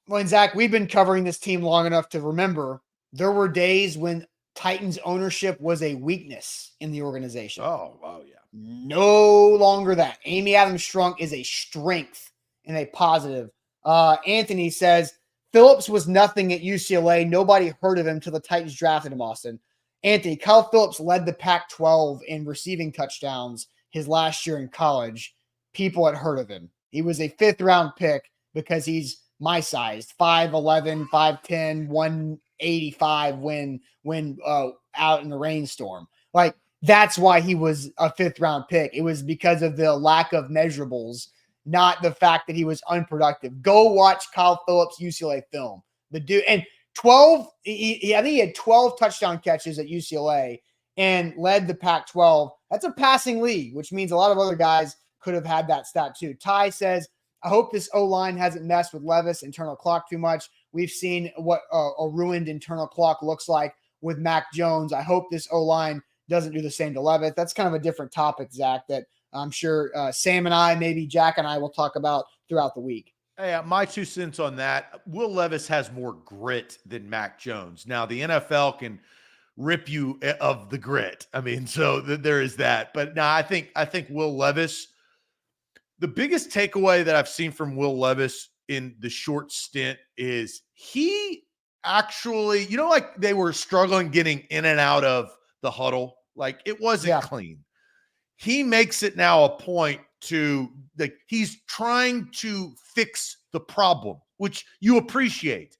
Well, and Zach, we've been covering this team long enough to remember there were days when Titans ownership was a weakness in the organization. Oh, yeah. No longer that. Amy Adams Strunk is a strength and a positive. Anthony says, Phillips was nothing at UCLA. Nobody heard of him till the Titans drafted him, Austin. Anthony, Kyle Phillips led the Pac-12 in receiving touchdowns his last year in college. People had heard of him. He was a 5th-round pick because he's my size, 5'11", 5'10", 185 when out in the rainstorm. Like, that's why he was a 5th-round pick. It was because of the lack of measurables, not the fact that he was unproductive. Go watch Kyle Phillips UCLA film. The dude, and 12, I think he had 12 touchdown catches at UCLA and led the Pac-12. That's a passing league, which means a lot of other guys could have had that stat too. Ty says, I hope this O-line hasn't messed with Levis' internal clock too much. We've seen what a ruined internal clock looks like with Mac Jones. I hope this O-line doesn't do the same to Levis. That's kind of a different topic, Zach, that I'm sure Sam and I, maybe Jack and I will talk about throughout the week. Hey, my 2 cents on that. Will Levis has more grit than Mac Jones. Now, the NFL can rip you of the grit. I mean, so there is that. But no, I think Will Levis, the biggest takeaway that I've seen from Will Levis in the short stint is he actually, like they were struggling getting in and out of the huddle. Like it wasn't clean. He makes it now a point to he's trying to fix the problem, which you appreciate,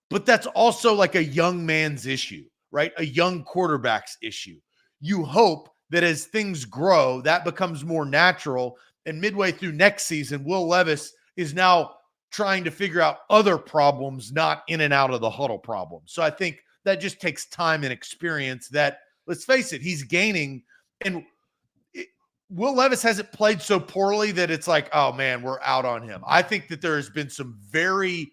but that's also like a young man's issue, right? A young quarterback's issue. You hope that as things grow, that becomes more natural. And midway through next season, Will Levis is now trying to figure out other problems, not in and out of the huddle problems. So I think that just takes time and experience that, let's face it, he's gaining. And Will Levis hasn't played so poorly that it's like, oh man, we're out on him. I think that there has been some very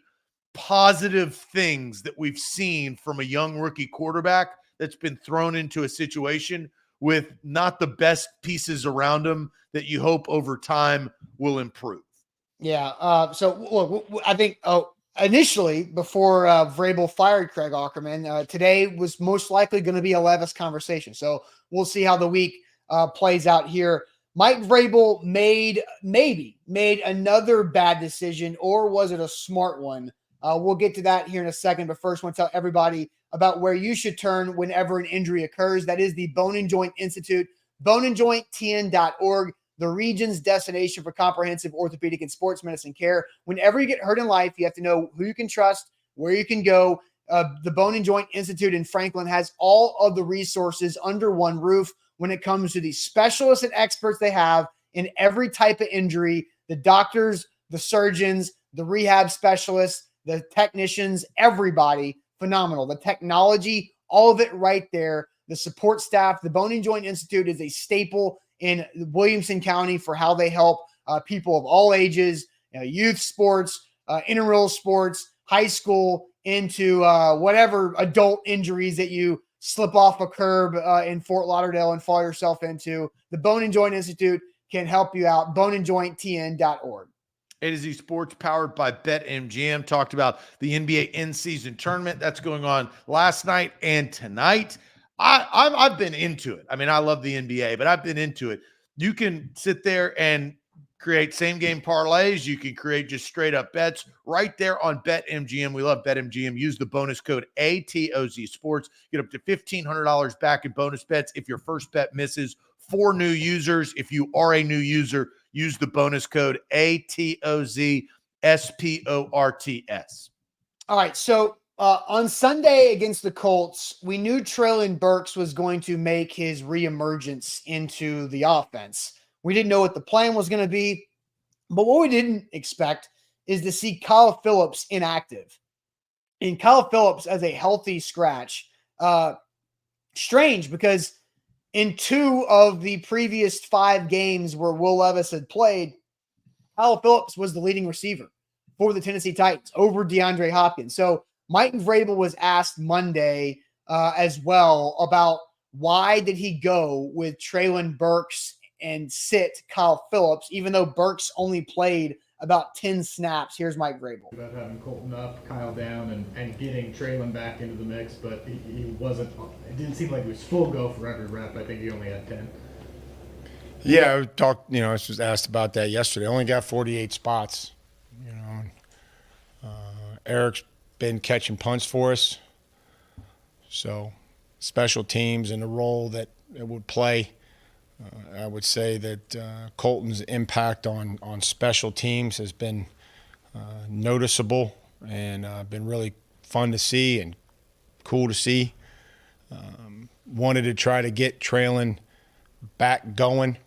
positive things that we've seen from a young rookie quarterback that's been thrown into a situation with not the best pieces around him that you hope over time will improve. Yeah. So look, I think initially before Vrabel fired Craig Auckerman, today was most likely going to be a Levis conversation. So we'll see how the week plays out here. Mike Vrabel made another bad decision, or was it a smart one? We'll get to that here in a second. But first, I want to tell everybody about where you should turn whenever an injury occurs. That is the Bone and Joint Institute, boneandjointtn.org, the region's destination for comprehensive orthopedic and sports medicine care. Whenever you get hurt in life, you have to know who you can trust, where you can go. The Bone and Joint Institute in Franklin has all of the resources under one roof when it comes to the specialists and experts they have in every type of injury, the doctors, the surgeons, the rehab specialists, the technicians, everybody. Phenomenal. The technology, all of it right there. The support staff, the Bone and Joint Institute is a staple in Williamson County for how they help people of all ages, youth sports, intramural sports, high school into whatever adult injuries that you slip off a curb in Fort Lauderdale and fall yourself into. The Bone and Joint Institute can help you out. boneandjointtn.org. A to Z Sports powered by BetMGM. Talked about the NBA in-season tournament that's going on last night and tonight. I've been into it. I mean, I love the NBA, but I've been into it. You can sit there and create same-game parlays. You can create just straight-up bets right there on BetMGM. We love BetMGM. Use the bonus code ATOZ Sports. Get up to $1,500 back in bonus bets if your first bet misses. For new users, if you are a new user, use the bonus code ATOZ SPORTS. All right, so on Sunday against the Colts, we knew Treylon Burks was going to make his reemergence into the offense. We didn't know what the plan was going to be, but what we didn't expect is to see Kyle Phillips inactive. And Kyle Phillips as a healthy scratch. Strange, because in 2 of the previous 5 games where Will Levis had played, Kyle Phillips was the leading receiver for the Tennessee Titans over DeAndre Hopkins. So Mike Vrabel was asked Monday as well about why did he go with Treylon Burks and sit Kyle Phillips, even though Burks only played about 10 snaps. Here's Mike Vrabel. About having Colton up, Kyle down, and getting Treylon back into the mix, but he wasn't, it didn't seem like he was full go for every rep. I think he only had 10. Yeah, I talked, I was just asked about that yesterday. Only got 48 spots, Eric's been catching punts for us. So special teams and the role that it would play. I would say that Colton's impact on special teams has been noticeable and been really fun to see and cool to see. Wanted to try to get Treylon back going,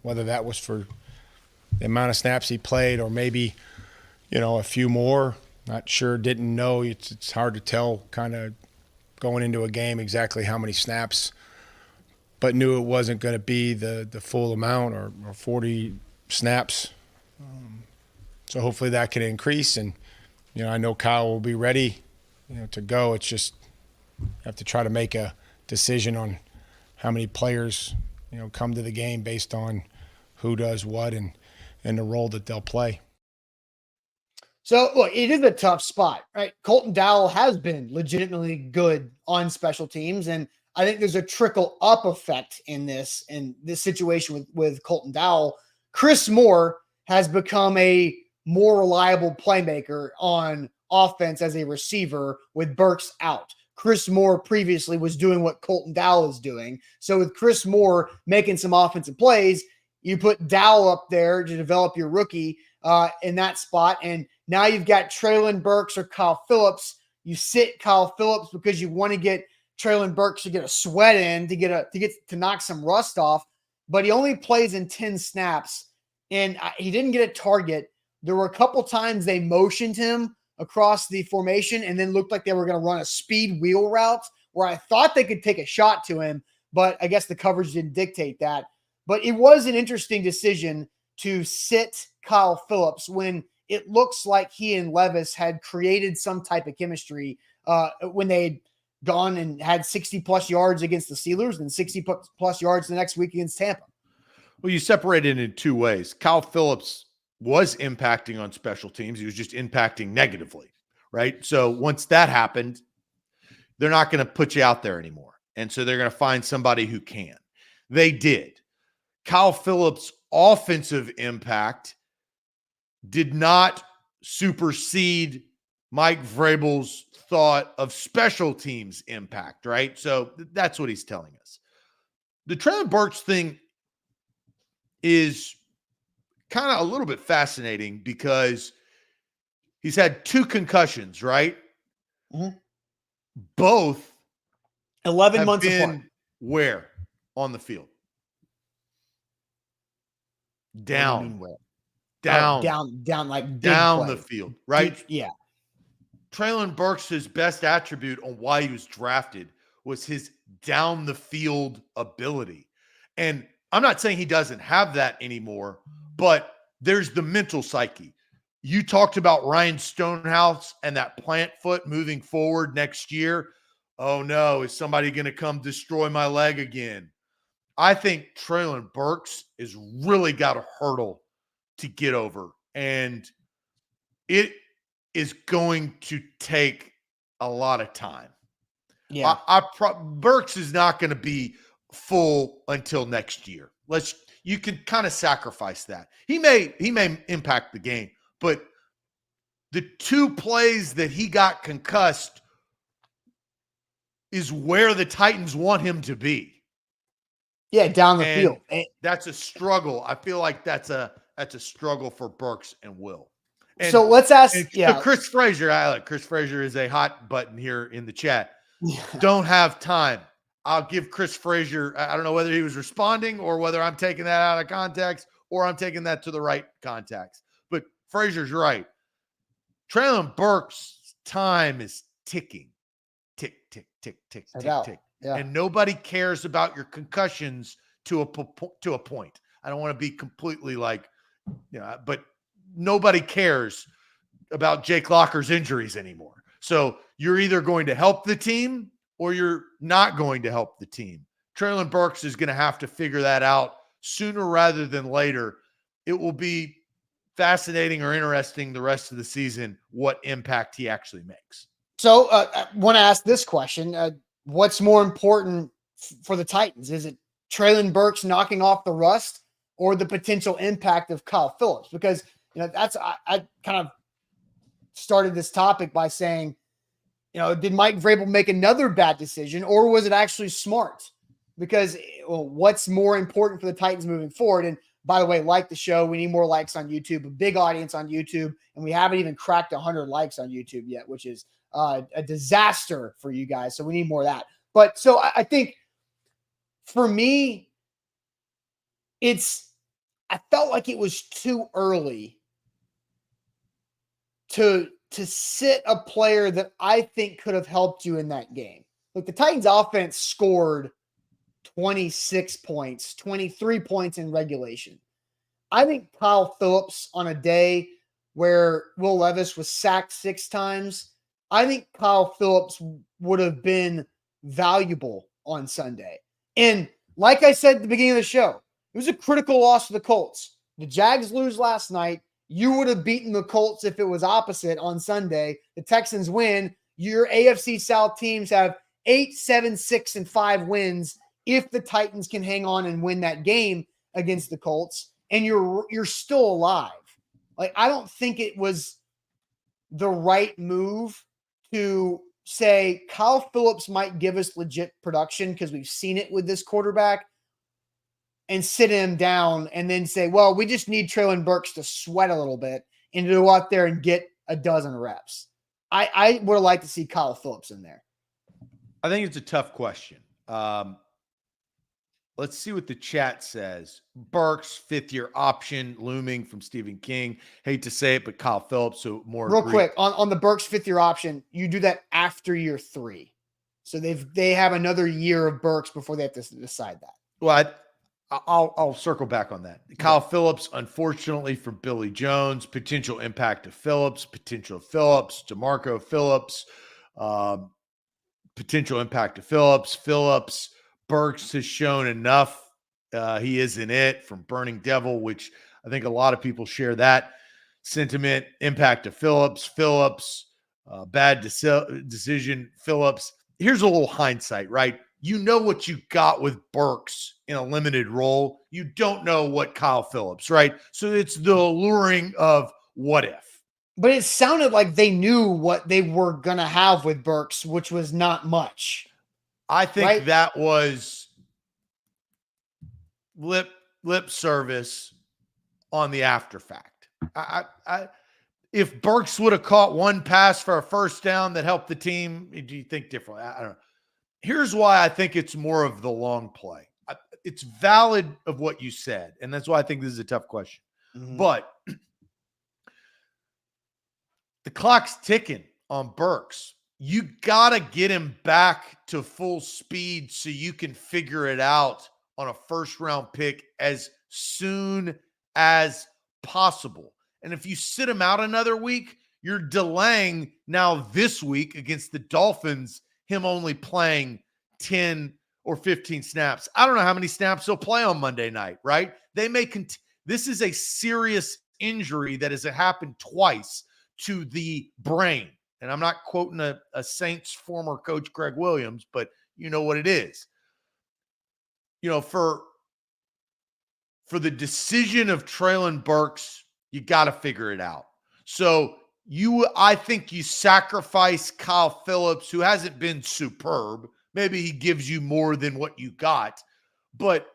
whether that was for the amount of snaps he played or maybe, a few more. Not sure, didn't know. It's hard to tell kind of going into a game exactly how many snaps, but knew it wasn't going to be the full amount or 40 snaps. So hopefully that can increase. And, I know Kyle will be ready, to go. It's just you have to try to make a decision on how many players, come to the game based on who does what and the role that they'll play. So, look, it is a tough spot, right? Colton Dowell has been legitimately good on special teams, and I think there's a trickle-up effect in this situation with Colton Dowell. Chris Moore has become a more reliable playmaker on offense as a receiver with Burks out. Chris Moore previously was doing what Colton Dowell is doing. So with Chris Moore making some offensive plays, you put Dowell up there to develop your rookie in that spot, and now you've got Treylon Burks or Kyle Phillips. You sit Kyle Phillips because you want to get Treylon Burks to get a sweat in to knock some rust off, but he only plays in 10 snaps, and he didn't get a target. There were a couple times they motioned him across the formation and then looked like they were going to run a speed wheel route where I thought they could take a shot to him, but I guess the coverage didn't dictate that. But it was an interesting decision to sit Kyle Phillips when it looks like he and Levis had created some type of chemistry when they gone and had 60-plus yards against the Steelers and 60-plus yards the next week against Tampa. Well, you separate it in 2 ways. Kyle Phillips was impacting on special teams. He was just impacting negatively, right? So once that happened, they're not going to put you out there anymore. And so they're going to find somebody who can. They did. Kyle Phillips' offensive impact did not supersede Mike Vrabel's thought of special teams impact, right? So that's what he's telling us. The Treylon Burks thing is kind of a little bit fascinating because he's had 2 concussions, right? Mm-hmm. Both 11 months apart. Where on the field? Down the field, right? Yeah. Treylon Burks' best attribute on why he was drafted was his down the field ability. And I'm not saying he doesn't have that anymore, but there's the mental psyche. You talked about Ryan Stonehouse and that plant foot moving forward next year. Oh no, is somebody going to come destroy my leg again? I think Treylon Burks is really got a hurdle to get over, and it is going to take a lot of time. Yeah. Burks is not going to be full until next year. You can kind of sacrifice that. He may impact the game, but the 2 plays that he got concussed is where the Titans want him to be. Yeah, down the And field. that's a struggle. I feel like that's a struggle for Burks and Will. And, so let's ask. Chris Frazier. Chris Frazier is a hot button here in the chat. Don't have time. I'll give Chris Frazier. I don't know whether he was responding or whether I'm taking that out of context or I'm taking that to the right context. But Frazier's right. Treylon Burks' time is ticking. Tick, tick, tick, tick, tick, tick. Yeah. And nobody cares about your concussions to a point. I don't want to be completely but nobody cares about Jake Locker's injuries anymore. So you're either going to help the team or you're not going to help the team. Treylon Burks is going to have to figure that out sooner rather than later. It will be fascinating or interesting the rest of the season what impact he actually makes. So I want to ask this question. What's more important for the Titans? Is it Treylon Burks knocking off the rust or the potential impact of Kyle Phillips? Because, I kind of started this topic by saying, did Mike Vrabel make another bad decision or was it actually smart? Because what's more important for the Titans moving forward? And by the way, like the show, we need more likes on YouTube, a big audience on YouTube, and we haven't even cracked 100 likes on YouTube yet, which is a disaster for you guys. So we need more of that. But so I think for me, I felt like it was too early to sit a player that I think could have helped you in that game. Look, the Titans offense scored 26 points, 23 points in regulation. I think Kyle Phillips on a day where Will Levis was sacked 6 times, I think Kyle Phillips would have been valuable on Sunday. And like I said at the beginning of the show, it was a critical loss to the Colts. The Jags lose last night. You would have beaten the Colts if it was opposite on Sunday. The Texans win. Your AFC South teams have 8, 7, 6, and 5 wins if the Titans can hang on and win that game against the Colts, and you're still alive. Like, I don't think it was the right move to say Kyle Phillips might give us legit production because we've seen it with this quarterback, and sit him down and then say, well, we just need Treylon Burks to sweat a little bit and to go out there and get a dozen reps. I would have liked to see Kyle Phillips in there. I think it's a tough question. Let's see what the chat says. Burks, 5th-year option looming from Stephen King. Hate to say it, but Kyle Phillips, so more. Real quick, on the Burks 5th-year option, you do that after year 3. So they have another year of Burks before they have to decide that. Well, I'll circle back on that. Kyle Phillips, unfortunately for Billy Jones, potential impact of Phillips, DeMarco Phillips, potential impact of Phillips. Burks has shown enough. He isn't it from Burning Devil, which I think a lot of people share that sentiment. Impact of Phillips, bad decision, Phillips. Here's a little hindsight, right? You know what you got with Burks in a limited role. You don't know what Kyle Phillips, right? So it's the alluring of what if. But it sounded like they knew what they were going to have with Burks, which was not much. I think that was lip service on the after fact. If Burks would have caught one pass for a first down that helped the team, do you think differently? I don't know. Here's why I think it's more of the long play. It's valid of what you said, and that's why I think this is a tough question. Mm-hmm. But the clock's ticking on Burks. You got to get him back to full speed so you can figure it out on a first-round pick as soon as possible. And if you sit him out another week, you're delaying now this week against the Dolphins, him only playing 10 or 15 snaps. I don't know how many snaps he'll play on Monday night, right? They may this is a serious injury that has happened twice to the brain. And I'm not quoting a Saints former coach, Greg Williams, but you know what it is. You know, for the decision of Treylon Burks, you got to figure it out. So I think you sacrifice Kyle Phillips, who hasn't been superb. Maybe he gives you more than what you got, but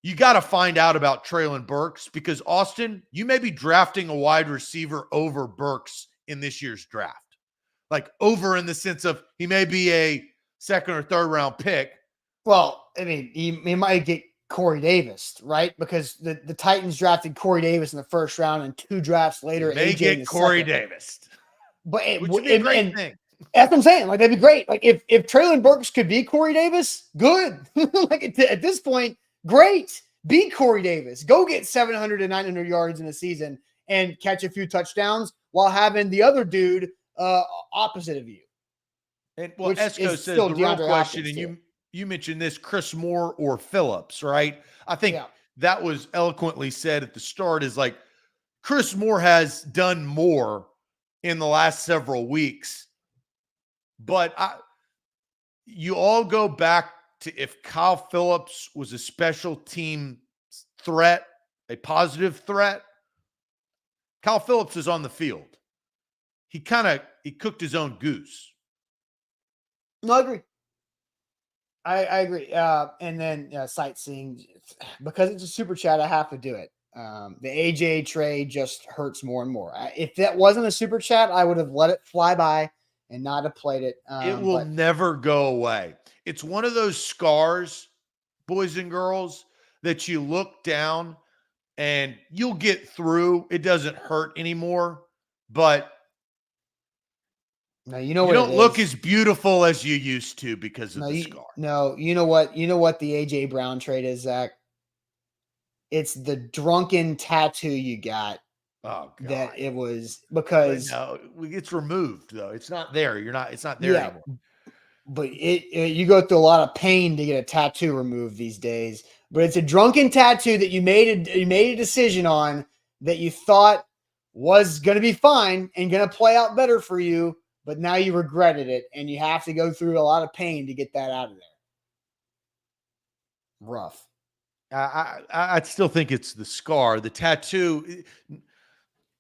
you got to find out about Treylon Burks, because Austin, you may be drafting a wide receiver over Burks in this year's draft. Like over in the sense of he may be a second or third round pick. Well, I mean, he might get Corey Davis, right? Because the Titans drafted Corey Davis in the first round, and 2 drafts later, They AJ get in the Corey second. Davis. But Which would be a great thing. That's what I'm saying. Like, that'd be great. Like, if Treylon Burks could be Corey Davis, good. Like, at this point, great. Be Corey Davis. Go get 700 to 900 yards in a season and catch a few touchdowns while having the other dude opposite of you. And well, Esco says the real question, and you mentioned this, Chris Moore or Phillips, right? I think that was eloquently said at the start, is like Chris Moore has done more in the last several weeks. But you all go back to if Kyle Phillips was a special team threat, a positive threat, Kyle Phillips is on the field. He cooked his own goose. No, I agree. I agree. And then sightseeing, because it's a super chat, I have to do it. The AJ trade just hurts more and more. If that wasn't a super chat, I would have let it fly by and not have played it. It will never go away. It's one of those scars, boys and girls, that you look down and you'll get through. It doesn't hurt anymore, but now you know you what don't look as beautiful as you used to because of the scar. No, you know what? You know what the AJ Brown trade is, Zach? It's the drunken tattoo you got. Oh, God. That it was because no, it's removed though. It's not there. It's not there anymore. But you go through a lot of pain to get a tattoo removed these days. But it's a drunken tattoo that you made a decision on that you thought was going to be fine and going to play out better for you, but now you regretted it, and you have to go through a lot of pain to get that out of there. Rough. I still think it's the scar, the tattoo.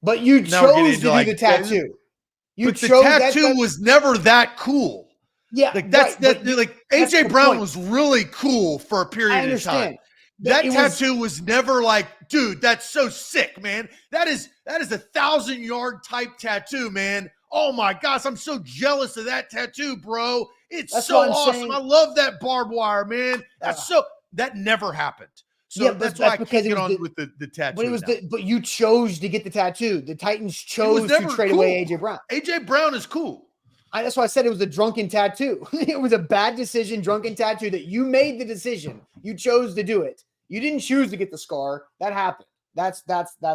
But you chose to do the tattoo. The tattoo was never that cool. Yeah, like AJ Brown was really cool for a period of time. That tattoo was never like, dude, that's so sick, man. That is 1,000-yard type tattoo, man. Oh my gosh, I'm so jealous of that tattoo, bro. It's so awesome. I love that barbed wire, man. That never happened. So that's why I can't get on with the tattoo. But you chose to get the tattoo. The Titans chose to trade away AJ Brown. AJ Brown is cool. That's why I said it was a drunken tattoo. It was a bad decision, drunken tattoo that you made the decision. You chose to do it. You didn't choose to get the scar. That happened. That's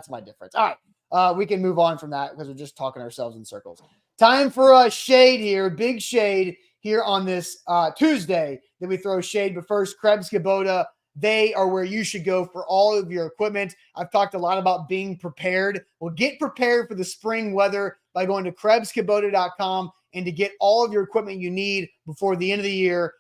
my difference. All right. We can move on from that because we're just talking ourselves in circles. Time for a shade here. Big shade here on this Tuesday that we throw shade. But first, Krebs Kubota. They are where you should go for all of your equipment. I've talked a lot about being prepared. Well, get prepared for the spring weather by going to KrebsKubota.com and to get all of your equipment you need before the end of the year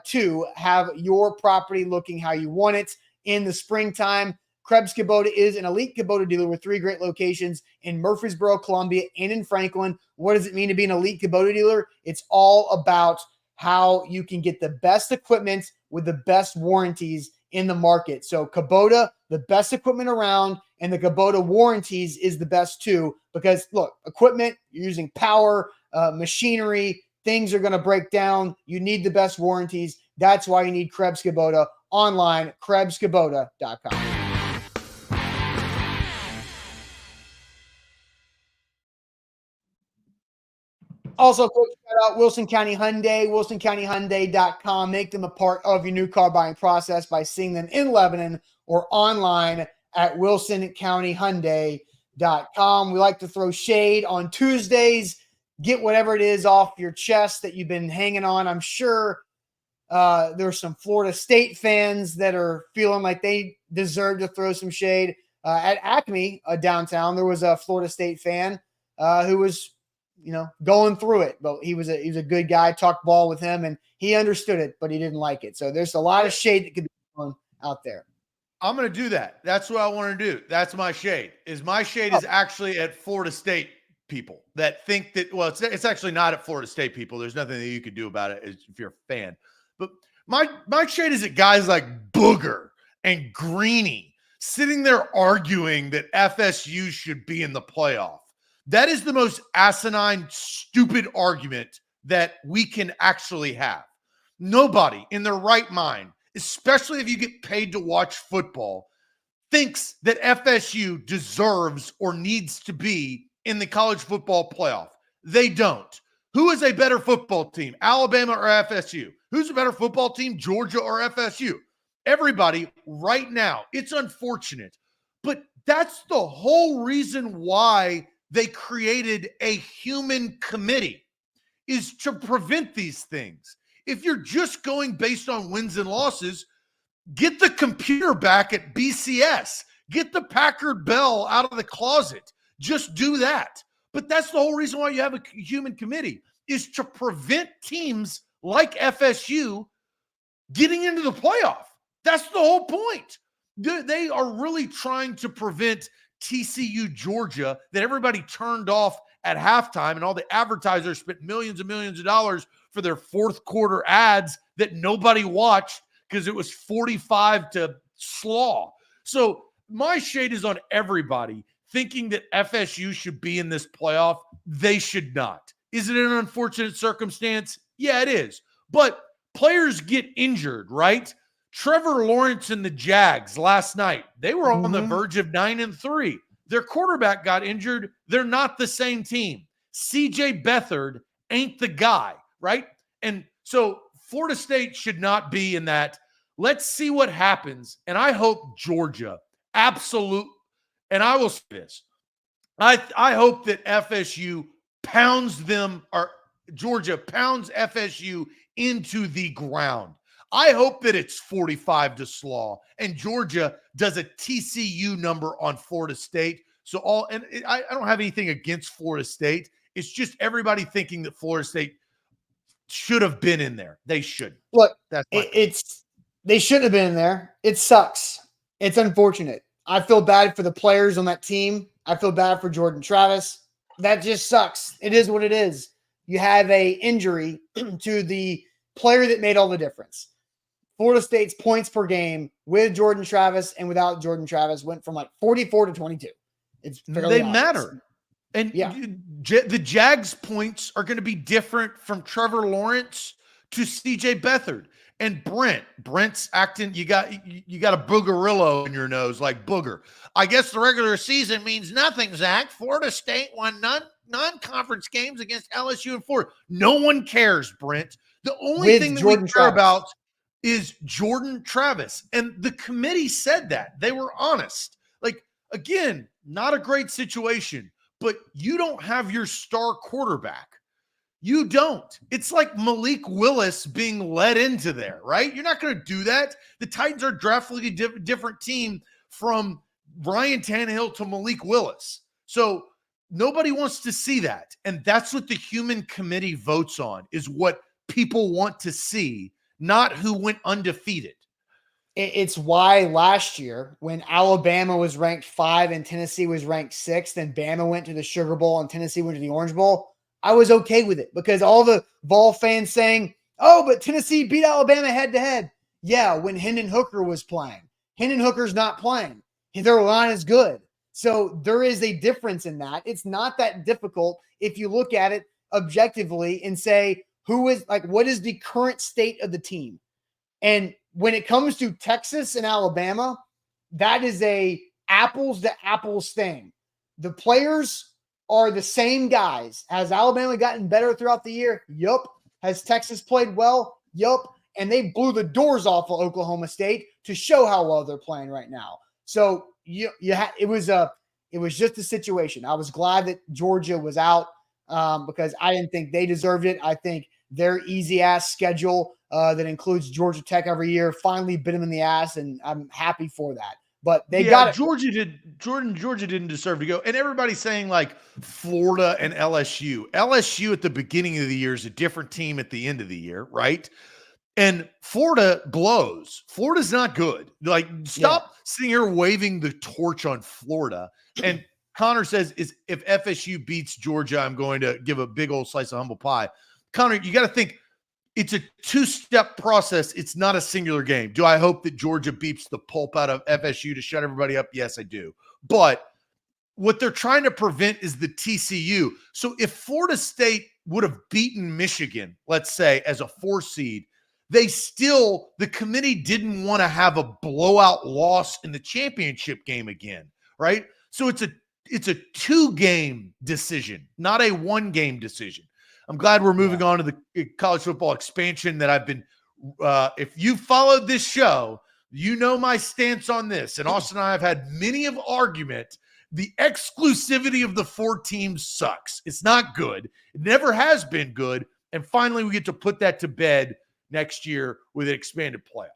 to have your property looking how you want it in the springtime. Krebs Kubota is an elite Kubota dealer with 3 great locations in Murfreesboro, Columbia, and in Franklin. What does it mean to be an elite Kubota dealer? It's all about how you can get the best equipment with the best warranties in the market. So Kubota, the best equipment around, and the Kubota warranties is the best too, because look, equipment, you're using power, machinery, things are going to break down. You need the best warranties. That's why you need Krebs Kubota online, KrebsKubota.com. Also, quick shout out Wilson County Hyundai, WilsonCountyHyundai.com. Make them a part of your new car buying process by seeing them in Lebanon or online at Wilson County Hyundai. We like to throw shade on Tuesdays. Get whatever it is off your chest that you've been hanging on. I'm sure there's some Florida State fans that are feeling like they deserve to throw some shade. At Acme downtown, there was a Florida State fan who was, going through it, but he was a good guy. Talked ball with him, and he understood it, but he didn't like it. So there's a lot of shade that could be thrown out there. I'm going to do that. That's what I want to do. That's my shade. My shade is actually at Florida State people that think that, well, it's actually not at Florida State people. There's nothing that you could do about it if you're a fan. But my shade is at guys like Booger and Greeny sitting there arguing that FSU should be in the playoff. That is the most asinine, stupid argument that we can actually have. Nobody in their right mind, especially if you get paid to watch football, thinks that FSU deserves or needs to be in the college football playoff. They don't. Who is a better football team, Alabama or FSU? Who's a better football team, Georgia or FSU? Everybody right now, it's unfortunate, but that's the whole reason why they created a human committee, is to prevent these things. If you're just going based on wins and losses, get the computer back at BCS. Get the Packard Bell out of the closet. Just do that. But that's the whole reason why you have a human committee, is to prevent teams like FSU getting into the playoff. That's the whole point. They are really trying to prevent TCU Georgia, that everybody turned off at halftime, and all the advertisers spent millions and millions of dollars for their fourth quarter ads that nobody watched because it was 45 to slaw. So my shade is on everybody thinking that FSU should be in this playoff. They should not. Is it an unfortunate circumstance? Yeah, it is. But players get injured, right? Trevor Lawrence and the Jags last night, they were on the verge of 9-3. Their quarterback got injured. They're not the same team. CJ Beathard ain't the guy, right? And so Florida State should not be in that. Let's see what happens. And I hope Georgia, absolute. And I will say this. I hope that FSU pounds them, or Georgia pounds FSU into the ground. I hope that it's 45 to slaw and Georgia does a TCU number on Florida State. I don't have anything against Florida State. It's just everybody thinking that Florida State should have been in there. They should. Look, they shouldn't have been in there. It sucks. It's unfortunate. I feel bad for the players on that team. I feel bad for Jordan Travis. That just sucks. It is what it is. You have a injury to the player that made all the difference. Florida State's points per game with Jordan Travis and without Jordan Travis went from like 44 to 22. They matter. And the Jags points are going to be different from Trevor Lawrence to CJ Beathard. And Brent's acting, you got a boogerillo in your nose like Booger. I guess the regular season means nothing, Zach. Florida State won non-conference games against LSU and Florida. No one cares, Brent. The only thing that we care about is Jordan Travis. And the committee said that. They were honest. Like, again, not a great situation, but you don't have your star quarterback. You don't. It's like Malik Willis being led into there, right? You're not going to do that. The Titans are drafting a different team from Ryan Tannehill to Malik Willis. So nobody wants to see that. And that's what the human committee votes on, is what people want to see, not who went undefeated. It's why last year when Alabama was ranked 5 and Tennessee was ranked 6th and Bama went to the Sugar Bowl and Tennessee went to the Orange Bowl, I was okay with it because all the Vol fans saying, oh, but Tennessee beat Alabama head-to-head. Yeah, when Hendon Hooker was playing. Hendon Hooker's not playing. Their line is good. So there is a difference in that. It's not that difficult if you look at it objectively and say, what is the current state of the team? And when it comes to Texas and Alabama, that is a apples to apples thing. The players are the same guys. Has Alabama gotten better throughout the year? Yup. Has Texas played well? Yup. And they blew the doors off of Oklahoma State to show how well they're playing right now. So it It was just a situation. I was glad that Georgia was out because I didn't think they deserved it. I think their easy-ass schedule that includes Georgia Tech every year finally bit them in the ass, and I'm happy for that. But they got it. Georgia didn't deserve to go. And everybody's saying like Florida and LSU. LSU at the beginning of the year is a different team at the end of the year, right? And Florida blows. Florida's not good. Like, stop sitting here waving the torch on Florida. And Connor says, if FSU beats Georgia, I'm going to give a big old slice of humble pie. Connor, you got to think it's a two-step process. It's not a singular game. Do I hope that Georgia beeps the pulp out of FSU to shut everybody up? Yes, I do. But what they're trying to prevent is the TCU. So if Florida State would have beaten Michigan, let's say, as a 4 seed, the committee didn't want to have a blowout loss in the championship game again, right? So it's a 2-game decision, not a 1-game decision. I'm glad we're moving on to the college football expansion that I've been if you followed this show, you know my stance on this. And Austin and I have had many of argument. The exclusivity of the 4 teams sucks. It's not good. It never has been good. And finally, we get to put that to bed next year with an expanded playoff.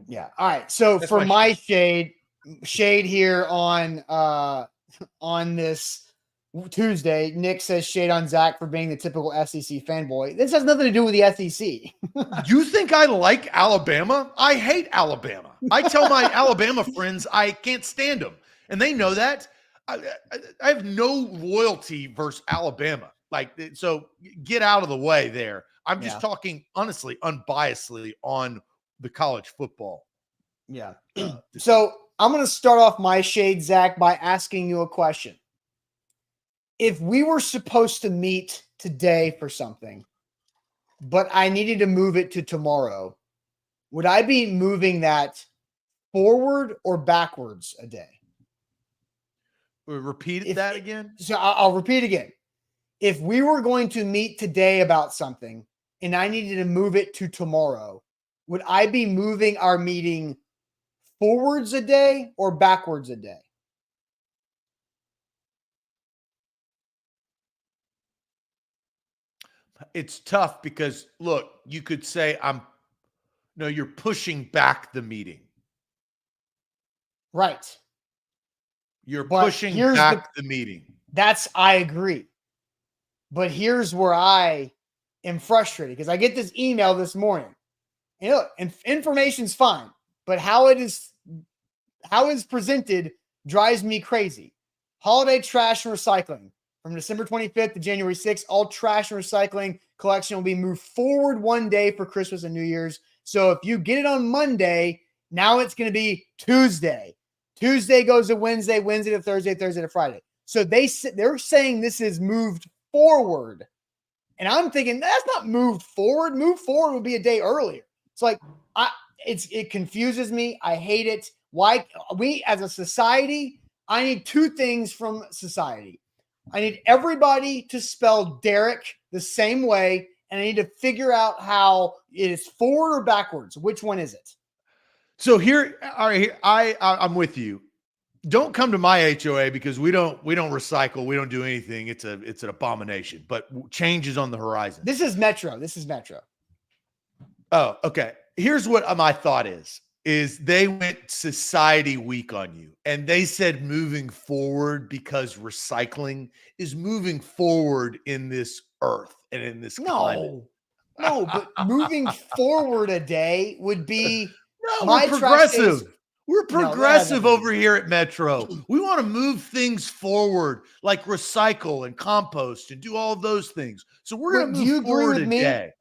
Yeah. All right. So that's for my shade here on this Tuesday, Nick says shade on Zach for being the typical SEC fanboy. This has nothing to do with the SEC. You think I like Alabama? I hate Alabama. I tell my Alabama friends I can't stand them, and they know that. I have no loyalty versus Alabama. So get out of the way there. I'm just talking honestly, unbiasedly on the college football. Yeah. So I'm going to start off my shade, Zach, by asking you a question. If we were supposed to meet today for something, but I needed to move it to tomorrow, would I be moving that forward or backwards a day? Repeat that again? So I'll repeat again. If we were going to meet today about something and I needed to move it to tomorrow, would I be moving our meeting forwards a day or backwards a day? It's tough because, look, you could say you're pushing back the meeting. Right. You're pushing back the meeting. I agree. But here's where I am frustrated because I get this email this morning. And look, information's fine, but how it's presented drives me crazy. Holiday trash and recycling. From December 25th to January 6th, all trash and recycling collection will be moved forward 1 day for Christmas and New Year's. So if you get it on Monday, now it's going to be Tuesday. Tuesday goes to Wednesday, Wednesday to Thursday, Thursday to Friday. So they're saying this is moved forward. And I'm thinking that's not moved forward. Move forward would be a day earlier. It's like it confuses me. I hate it. Why we as a society, I need 2 things from society. I need everybody to spell Derek the same way, and I need to figure out how it is forward or backwards. Which one is it? So here, all right, I'm with you. Don't come to my HOA because we don't recycle. We don't do anything. It's an abomination. But change is on the horizon. This is Metro. Oh, okay. Here's what my thought is they went society week on you, and they said moving forward because recycling is moving forward in this earth and in this climate. No, but moving forward a day would be we're progressive. We're progressive over here at Metro. We want to move things forward, like recycle and compost and do all of those things. So we're going to move forward a day.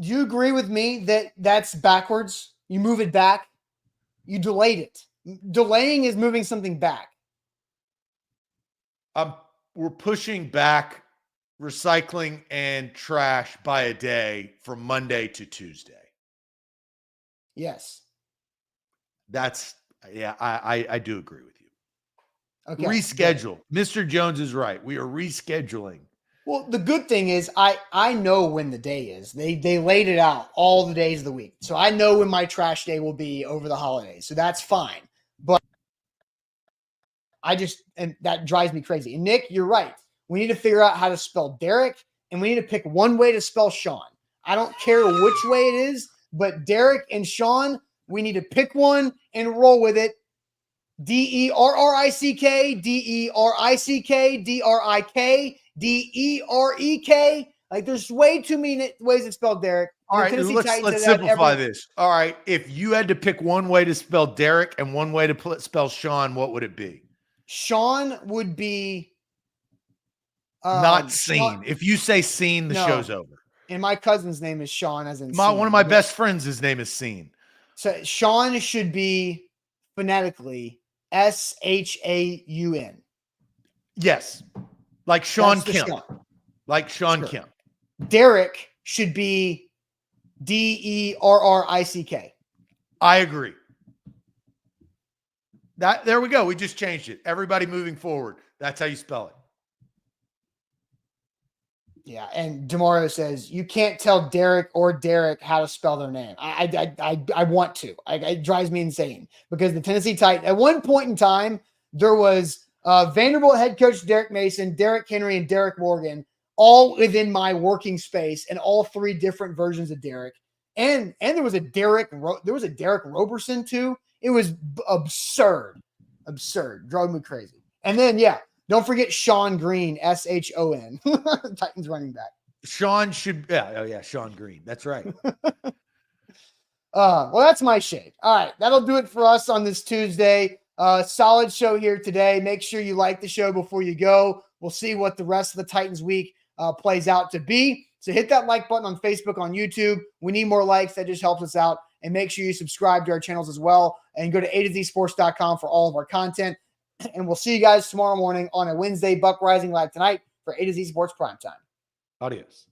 Do you agree with me that that's backwards? You move it back. You delayed it. Delaying is moving something back. We're pushing back recycling and trash by a day from Monday to Tuesday. Yes. I do agree with you. Okay. Reschedule. Mr. Jones is right. We are rescheduling. Well, the good thing is I know when the day is. They laid it out all the days of the week. So I know when my trash day will be over the holidays. So that's fine. But And that drives me crazy. And Nick, you're right. We need to figure out how to spell Derek, and we need to pick one way to spell Sean. I don't care which way it is, but Derek and Sean, we need to pick one and roll with it. Derrick, Derick, Derek. Like, there's way too many ways to spell Derek. All right, let's simplify this. All right, if you had to pick one way to spell Derek and one way to spell Sean, what would it be? Sean would be not seen. If you say seen, the show's over. And my cousin's name is Sean, as in one of my best friends, his name is Seen. So Sean should be phonetically Shaun. Yes, like Sean Kemp. Like Sean Kemp. Derek should be Derrick. I agree. There we go. We just changed it. Everybody moving forward. That's how you spell it. Yeah, and Demario says you can't tell Derek or Derek how to spell their name. I want to. It drives me insane because the Tennessee Titans, at one point in time, there was Vanderbilt head coach Derek Mason, Derek Henry, and Derek Morgan, all within my working space, and all three different versions of Derek. And there was a Derek Roberson too. It was absurd, drove me crazy. And then don't forget Sean Green, Shon, Titans running back. Sean Green. That's right. Well, that's my shade. All right, that'll do it for us on this Tuesday. Solid show here today. Make sure you like the show before you go. We'll see what the rest of the Titans week plays out to be. So hit that like button on Facebook, on YouTube. We need more likes. That just helps us out. And make sure you subscribe to our channels as well. And go to A2ZSports.com for all of our content. And we'll see you guys tomorrow morning on a Wednesday. Buck Rising live tonight for A to Z Sports Primetime. Adios.